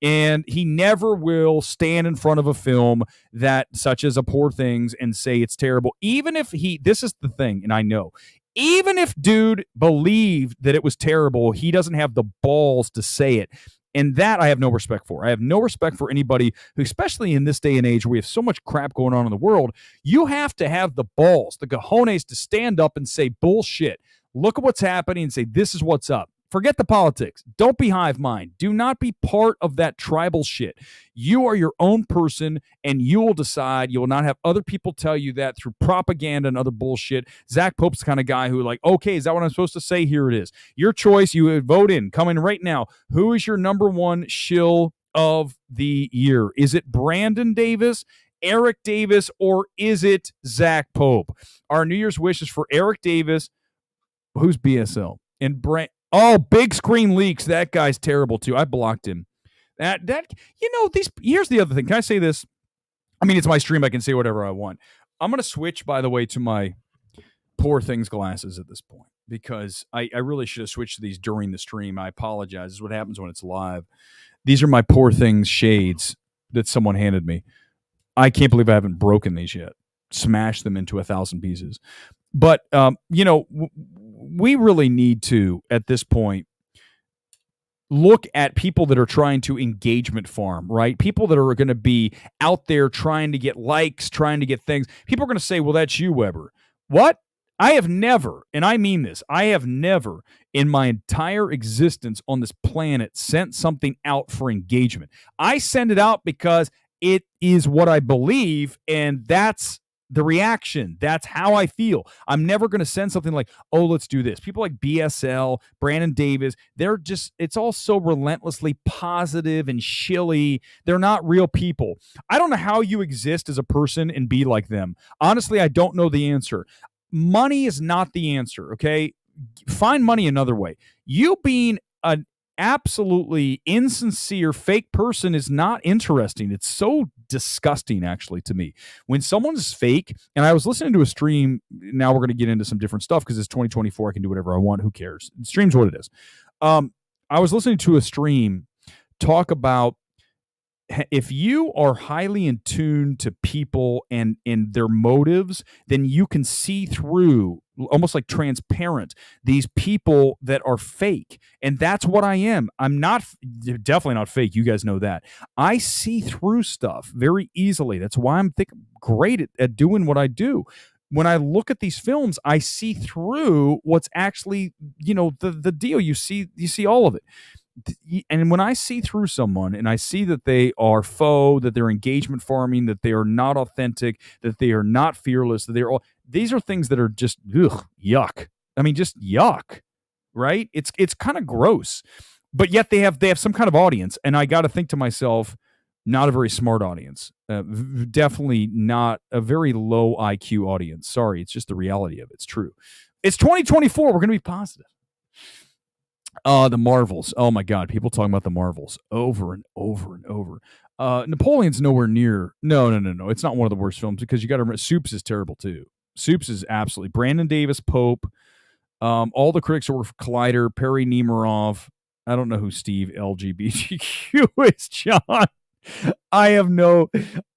And he never will stand in front of a film that, such as A Poor Things, and say it's terrible. Even if this is the thing, and I know, even if dude believed that it was terrible, he doesn't have the balls to say it. And that I have no respect for. I have no respect for anybody who, especially in this day and age where we have so much crap going on in the world, you have to have the balls, the cojones to stand up and say bullshit. Look at what's happening and say, this is what's up. Forget the politics. Don't be hive mind. Do not be part of that tribal shit. You are your own person, and you will decide. You will not have other people tell you that through propaganda and other bullshit. Zach Pope's the kind of guy who, like, okay, is that what I'm supposed to say? Here it is. Your choice. You would vote in. Come in right now. Who is your number 1 shill of the year? Is it Brandon Davis, Erick Davis, or is it Zach Pope? Our New Year's wish is for Erick Davis, who's BSL, and Big Screen Leaks. That guy's terrible too. I blocked him. Here's the other thing. Can I say this? I mean, it's my stream. I can say whatever I want. I'm going to switch, by the way, to my Poor Things glasses at this point, because I really should have switched to these during the stream. I apologize. This is what happens when it's live. These are my Poor Things shades that someone handed me. I can't believe I haven't broken these yet. Smashed them into 1,000 pieces. But, we really need to, at this point, look at people that are trying to engagement farm, right? People that are going to be out there trying to get likes, trying to get things. People are going to say, well, that's you, Weber. What? I have never, and I mean this, I have never in my entire existence on this planet sent something out for engagement. I send it out because it is what I believe, and that's the reaction. That's how I feel. I'm never going to send something like, oh, let's do this. People like BSL, Brandon Davis, they're just, it's all so relentlessly positive and shilly. They're not real people. I don't know how you exist as a person and be like them. Honestly, I don't know the answer. Money is not the answer, okay? Find money another way. You being an absolutely insincere fake person is not interesting. It's so disgusting, actually, to me. When someone's fake, and I was listening to a stream, now we're going to get into some different stuff because it's 2024, I can do whatever I want, who cares? The stream's what it is. I was listening to a stream talk about if you are highly in tune to people and their motives, then you can see through, almost like transparent, these people that are fake. And that's what I am. I'm not, definitely not fake. You guys know that. I see through stuff very easily. That's why I'm great at doing what I do. When I look at these films, I see through what's actually, the deal. You see all of it. And when I see through someone and I see that they are faux, that they're engagement farming, that they are not authentic, that they are not fearless, that they're all, these are things that are just yuck. I mean, just yuck, right? It's kind of gross, but yet they have some kind of audience. And I got to think to myself, not a very smart audience, definitely not a very low IQ audience. Sorry, it's just the reality of it. It's true. It's 2024. We're going to be positive. The Marvels. Oh my God. People talking about the Marvels over and over and over. Napoleon's nowhere near. No. It's not one of the worst films because you got to remember, Soups is terrible too. Soups is absolutely Brandon Davis, Pope. All the critics were Collider, Perry Nemiroff. I don't know who Steve LGBTQ is, John. I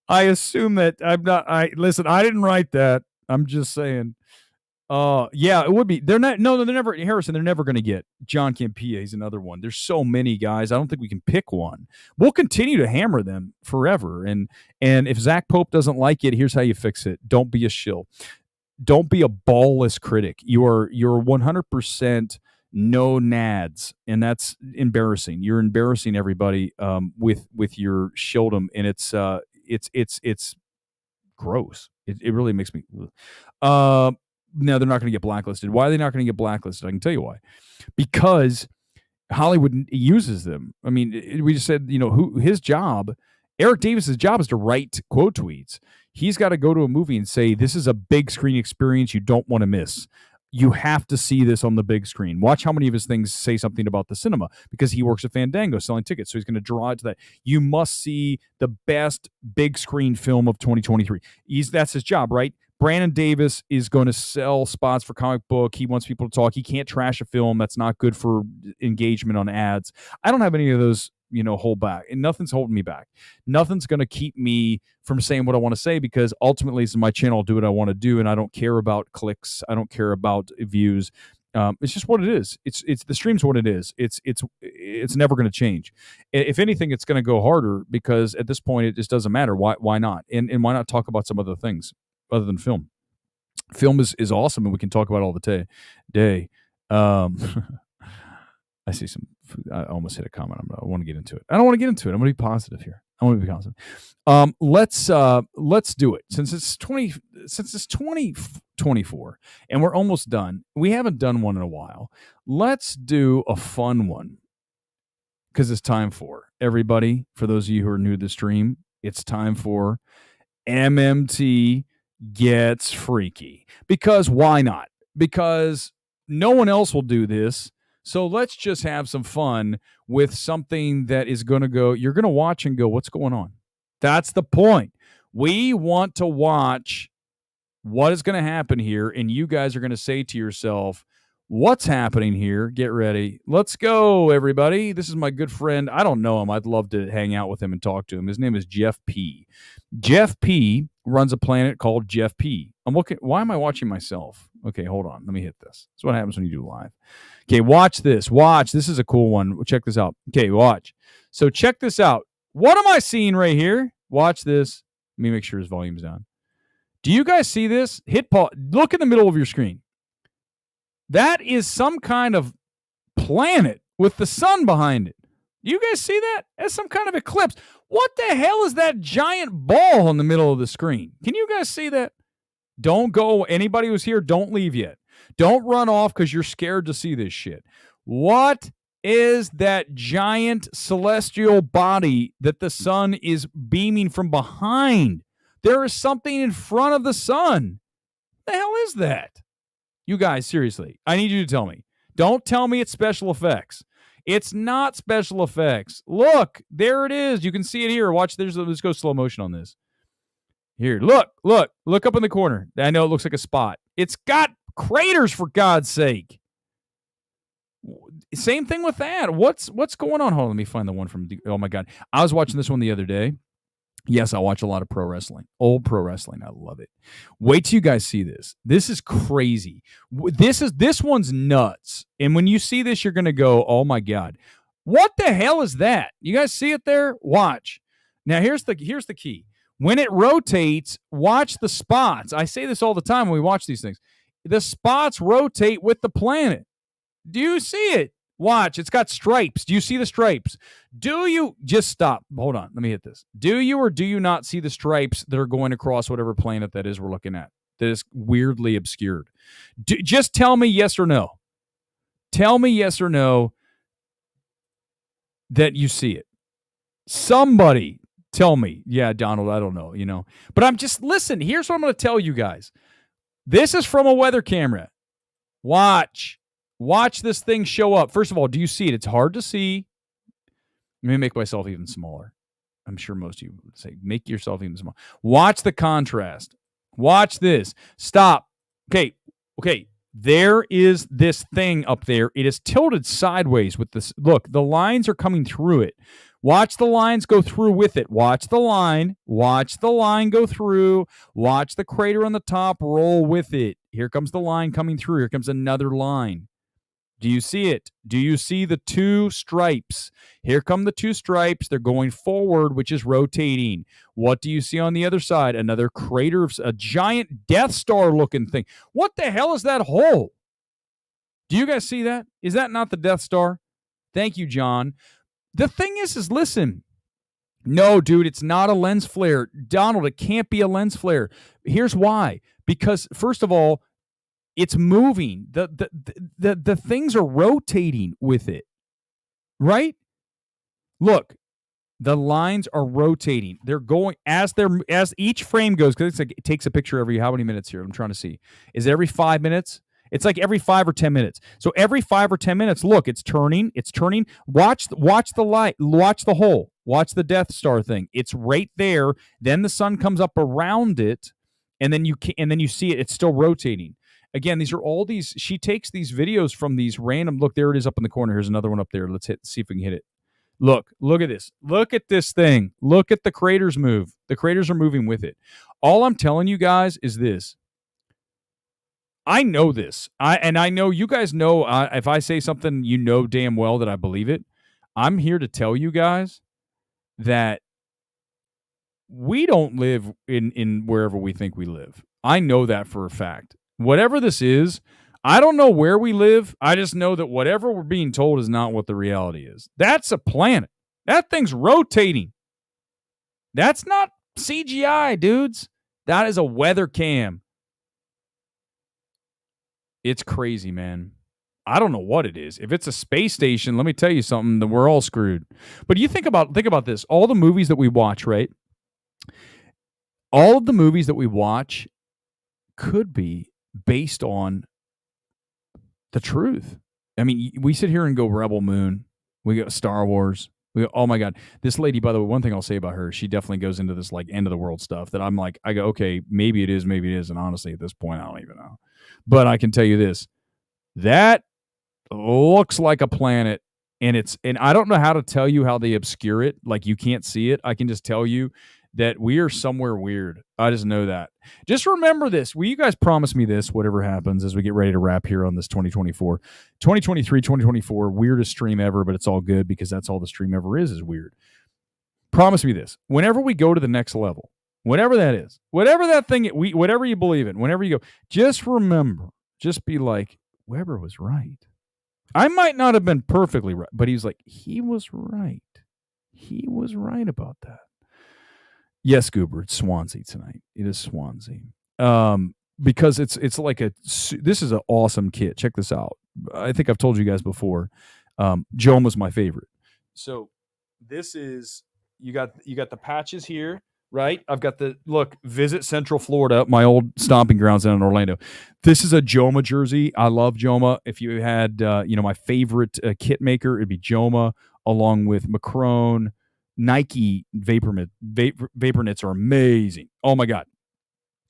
assume that I'm not. Listen, I didn't write that. I'm just saying. Yeah, it would be. They're never, Harrison, they're never going to get John Campea. He's another one. There's so many guys. I don't think we can pick one. We'll continue to hammer them forever. And if Zach Pope doesn't like it, here's how you fix it. Don't be a shill. Don't be a ballless critic. You're 100% no nads, and that's embarrassing. You're embarrassing everybody with your shieldom, and it's gross. It really makes me. No, they're not going to get blacklisted. Why are they not going to get blacklisted? I can tell you why. Because Hollywood uses them. I mean, we just said, who his job, Erick Davis's job is to write quote tweets. He's got to go to a movie and say, this is a big screen experience you don't want to miss. You have to see this on the big screen. Watch how many of his things say something about the cinema, because he works at Fandango selling tickets. So he's going to draw it to that. You must see the best big screen film of 2023. That's his job, right? Brandon Davis is going to sell spots for comic book. He wants people to talk. He can't trash a film. That's not good for engagement on ads. I don't have any of those, hold back. And nothing's holding me back. Nothing's going to keep me from saying what I want to say, because ultimately this is my channel. I'll do what I want to do, and I don't care about clicks. I don't care about views. It's just what it is. It's the stream's what it is. It's never going to change. If anything, it's going to go harder, because at this point it just doesn't matter. Why not? And why not talk about some other things other than film? Film is awesome, and we can talk about it all the day. I see some. I almost hit a comment. I want to get into it. I don't want to get into it. I'm going to be positive here. I want to be positive. Let's do it. Since it's 2024 and we're almost done. We haven't done one in a while. Let's do a fun one, because it's time for everybody. For those of you who are new to the stream, it's time for MMT Gets Freaky. Because why not? Because no one else will do this. So let's just have some fun with something that is going to go, you're going to watch and go, what's going on? That's the point. We want to watch what is going to happen here, and you guys are going to say to yourself, what's happening here? Get ready. Let's go, everybody. This is my good friend. I don't know him. I'd love to hang out with him and talk to him. His name is Jeff P. Jeff P. runs a planet called Jeff P. I'm looking. Why am I watching myself? Okay, hold on. Let me hit this. That's what happens when you do live. Okay, watch this. Watch. This is a cool one. Check this out. Okay, watch. So check this out. What am I seeing right here? Watch this. Let me make sure his volume's down. Do you guys see this? Hit pause. Look in the middle of your screen. That is some kind of planet with the sun behind it. Do you guys see that? That's some kind of eclipse. What the hell is that giant ball in the middle of the screen? Can you guys see that? Don't go. Anybody who's here, don't leave yet. Don't run off because you're scared to see this shit. What is that giant celestial body that the sun is beaming from behind? There is something in front of the sun. What the hell is that? You guys, seriously, I need you to tell me. Don't tell me it's special effects. It's not special effects. Look, there it is. You can see it here. Watch, let's go slow motion on this. Here, look up in the corner. I know it looks like a spot. It's got craters, for God's sake. Same thing with that. What's going on? Hold on, let me find the one from, oh my God. I was watching this one the other day. Yes, I watch a lot of pro wrestling. Old pro wrestling. I love it. Wait till you guys see this. This is crazy. This one's nuts. And when you see this, you're going to go, oh my God. What the hell is that? You guys see it there? Watch. Now, here's the key. When it rotates, watch the spots. I say this all the time when we watch these things. The spots rotate with the planet. Do you see it? Watch, it's got stripes. Do you see the stripes? Do you just stop? Hold on, let me hit this. Do you or do you not see the stripes that are going across whatever planet that is we're looking at? That is weirdly obscured. Just tell me yes or no. Tell me yes or no that you see it. Somebody tell me. Yeah, Donald, I don't know, But I'm just, listen, here's what I'm going to tell you guys. This is from a weather camera. Watch this thing show up. First of all, do you see it? It's hard to see. Let me make myself even smaller. I'm sure most of you would say, make yourself even smaller. Watch the contrast. Watch this. Stop. Okay. There is this thing up there. It is tilted sideways with this. Look, the lines are coming through it. Watch the lines go through with it. Watch the line. Watch the line go through. Watch the crater on the top roll with it. Here comes the line coming through. Here comes another line. Do you see it? Do you see the two stripes? Here come the two stripes. They're going forward, which is rotating. What do you see on the other side? Another crater of a giant Death Star looking thing. What the hell is that hole? Do you guys see that? Is that not the Death Star? Thank you, John. The thing is listen. No, dude, it's not a lens flare. Donald, it can't be a lens flare. Here's why. Because, first of all, it's moving. The things are rotating with it, right? Look, the lines are rotating. They're going as each frame goes. Because it takes a picture every how many minutes here? I'm trying to see. Is it every 5 minutes? It's like every 5 or 10 minutes. So every 5 or 10 minutes, look, it's turning. It's turning. Watch the light. Watch the hole. Watch the Death Star thing. It's right there. Then the sun comes up around it, and then you see it. It's still rotating. Again, these are all these. She takes these videos from these random. Look, there it is up in the corner. Here's another one up there. Let's see if we can hit it. Look at this. Look at this thing. Look at the craters move. The craters are moving with it. All I'm telling you guys is this. I know this. I know you guys know. If I say something, you know damn well that I believe it. I'm here to tell you guys that we don't live in wherever we think we live. I know that for a fact. Whatever this is, I don't know where we live. I just know that whatever we're being told is not what the reality is. That's a planet. That thing's rotating. That's not CGI, dudes. That is a weather cam. It's crazy, man. I don't know what it is. If it's a space station, let me tell you something, then we're all screwed. But you think about this. All the movies that we watch, right? All of the movies that we watch could be based on the truth. I mean, we sit here and go Rebel Moon. We go Star Wars. Oh my God. This lady, by the way, one thing I'll say about her, she definitely goes into this like end of the world stuff that I'm like, I go, okay, maybe it is, maybe it isn't. Honestly, at this point, I don't even know. But I can tell you this, that looks like a planet, and I don't know how to tell you how they obscure it. Like you can't see it. I can just tell you that we are somewhere weird. I just know that. Just remember this. Will you guys promise me this, whatever happens as we get ready to wrap here on this 2024, 2023, 2024, weirdest stream ever, but it's all good because that's all the stream ever is weird. Promise me this. Whenever we go to the next level, whatever that is, whatever that thing, whatever you believe in, whenever you go, just remember, just be like, Weber was right. I might not have been perfectly right, but he's like, he was right. He was right about that. Yes, Goober, it's Swansea tonight. It is Swansea. Because it's like this is an awesome kit. Check this out. I think I've told you guys before. Joan was my favorite. So this is, you got the patches here, right? I've got Visit Central Florida, my old stomping grounds down in Orlando. This is a Joma jersey. I love Joma. If you had, my favorite kit maker, it'd be Joma, along with Macron. Nike vapor knits are amazing. Oh my God.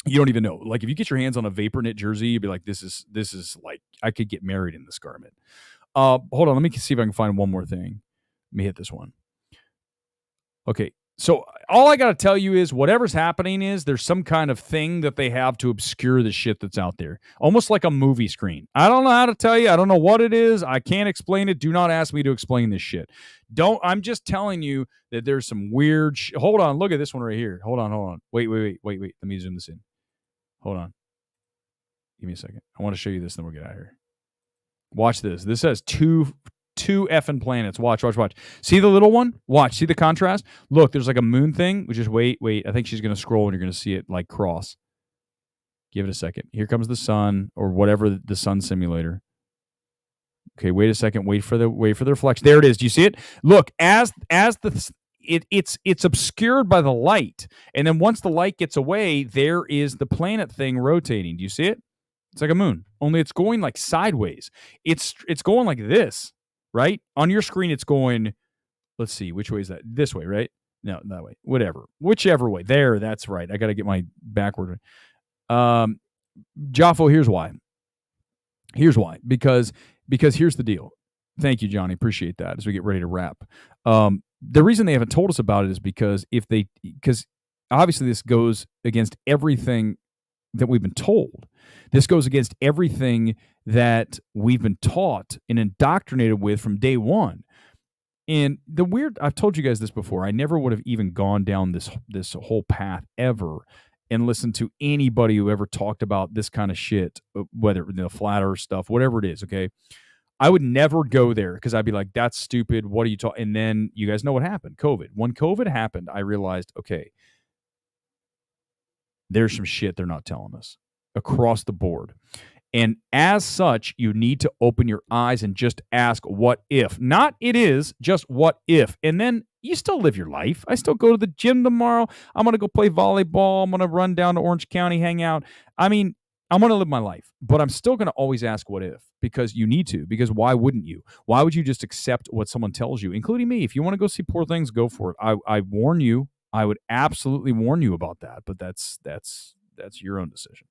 You don't even know. Like if you get your hands on a vapor knit jersey, you'd be like, this is like, I could get married in this garment. Hold on. Let me see if I can find one more thing. Let me hit this one. Okay. So all I got to tell you is whatever's happening is there's some kind of thing that they have to obscure the shit that's out there. Almost like a movie screen. I don't know how to tell you. I don't know what it is. I can't explain it. Do not ask me to explain this shit. I'm just telling you that there's some weird hold on. Look at this one right here. Hold on. Wait. Let me zoom this in. Hold on. Give me a second. I want to show you this, then we'll get out of here. Watch this. This has two effing planets. Watch. See the little one? Watch. See the contrast? Look, there's like a moon thing. We just wait. I think she's going to scroll and you're going to see it like cross. Give it a second. Here comes the sun or whatever the sun simulator. Okay, wait a second. Wait for the reflection. There it is. Do you see it? Look, it's obscured by the light. And then once the light gets away, there is the planet thing rotating. Do you see it? It's like a moon. Only it's going like sideways. It's going like this. Right? On your screen, it's going, let's see, which way is that? This way, right? No, that way. Whatever. Whichever way. There, that's right. I got to get my backward. Joffo, here's why. Because here's the deal. Thank you, Johnny. Appreciate that as we get ready to wrap. The reason they haven't told us about it is because obviously this goes against everything that we've been told. This goes against everything that we've been taught and indoctrinated with from day one. And I've told you guys this before, I never would have even gone down this whole path ever and listened to anybody who ever talked about this kind of shit, whether flat earth stuff, whatever it is, okay? I would never go there because I'd be like, that's stupid. What are you talking? And then you guys know what happened, COVID. When COVID happened, I realized, okay, there's some shit they're not telling us across the board. And as such, you need to open your eyes and just ask what if. Not it is, just what if. And then you still live your life. I still go to the gym tomorrow. I'm going to go play volleyball. I'm going to run down to Orange County, hang out. I mean, I'm going to live my life. But I'm still going to always ask what if. Because you need to. Because why wouldn't you? Why would you just accept what someone tells you? Including me. If you want to go see Poor Things, go for it. I warn you. I would absolutely warn you about that. But that's your own decision.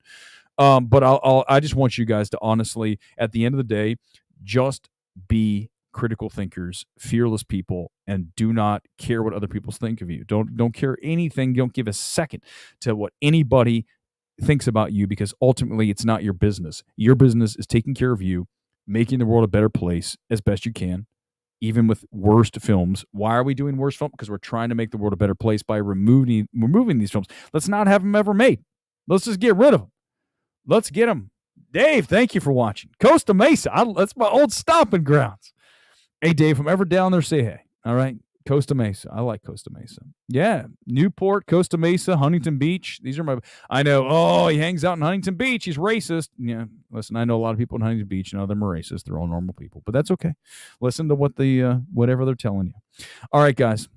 But I just want you guys to honestly, at the end of the day, just be critical thinkers, fearless people, and do not care what other people think of you. Don't care anything. Don't give a second to what anybody thinks about you, because ultimately it's not your business. Your business is taking care of you, making the world a better place as best you can, even with worst films. Why are we doing worst films? Because we're trying to make the world a better place by removing these films. Let's not have them ever made. Let's just get rid of them. Let's get them. Dave, thank you for watching. Costa Mesa. That's my old stomping grounds. Hey, Dave, if I'm ever down there, say hey. All right? Costa Mesa. I like Costa Mesa. Yeah. Newport, Costa Mesa, Huntington Beach. These are my... I know. Oh, he hangs out in Huntington Beach. He's racist. Yeah. Listen, I know a lot of people in Huntington Beach. None of them are racist. They're all normal people. But that's okay. Listen to whatever they're telling you. All right, guys.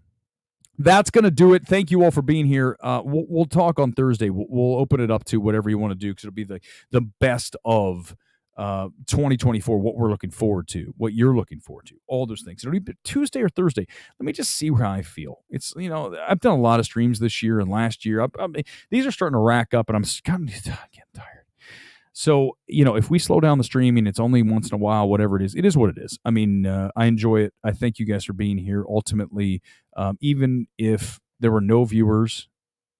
That's going to do it. Thank you all for being here. We'll talk on Thursday. We'll open it up to whatever you want to do, because it'll be the best of 2024, what we're looking forward to, what you're looking forward to, all those things. It'll be Tuesday or Thursday. Let me just see how I feel. It's, I've done a lot of streams this year and last year. These are starting to rack up, and I'm getting tired. So, if we slow down the streaming, it's only once in a while, whatever it is what it is. I mean, I enjoy it. I thank you guys for being here. Ultimately, even if there were no viewers,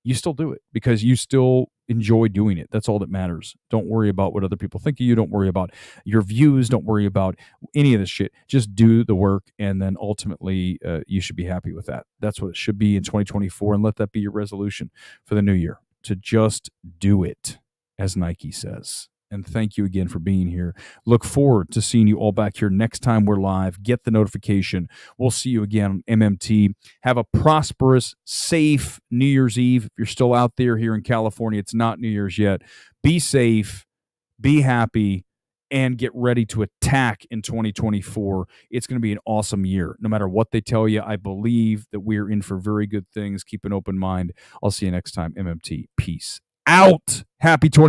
you still do it because you still enjoy doing it. That's all that matters. Don't worry about what other people think of you. Don't worry about your views. Don't worry about any of this shit. Just do the work, and then ultimately you should be happy with that. That's what it should be in 2024, and let that be your resolution for the new year, to just do it, as Nike says. And thank you again for being here. Look forward to seeing you all back here next time we're live. Get the notification. We'll see you again on MMT. Have a prosperous, safe New Year's Eve. If you're still out there here in California, it's not New Year's yet. Be safe, be happy, and get ready to attack in 2024. It's going to be an awesome year. No matter what they tell you, I believe that we're in for very good things. Keep an open mind. I'll see you next time. MMT. Peace out. Happy 20.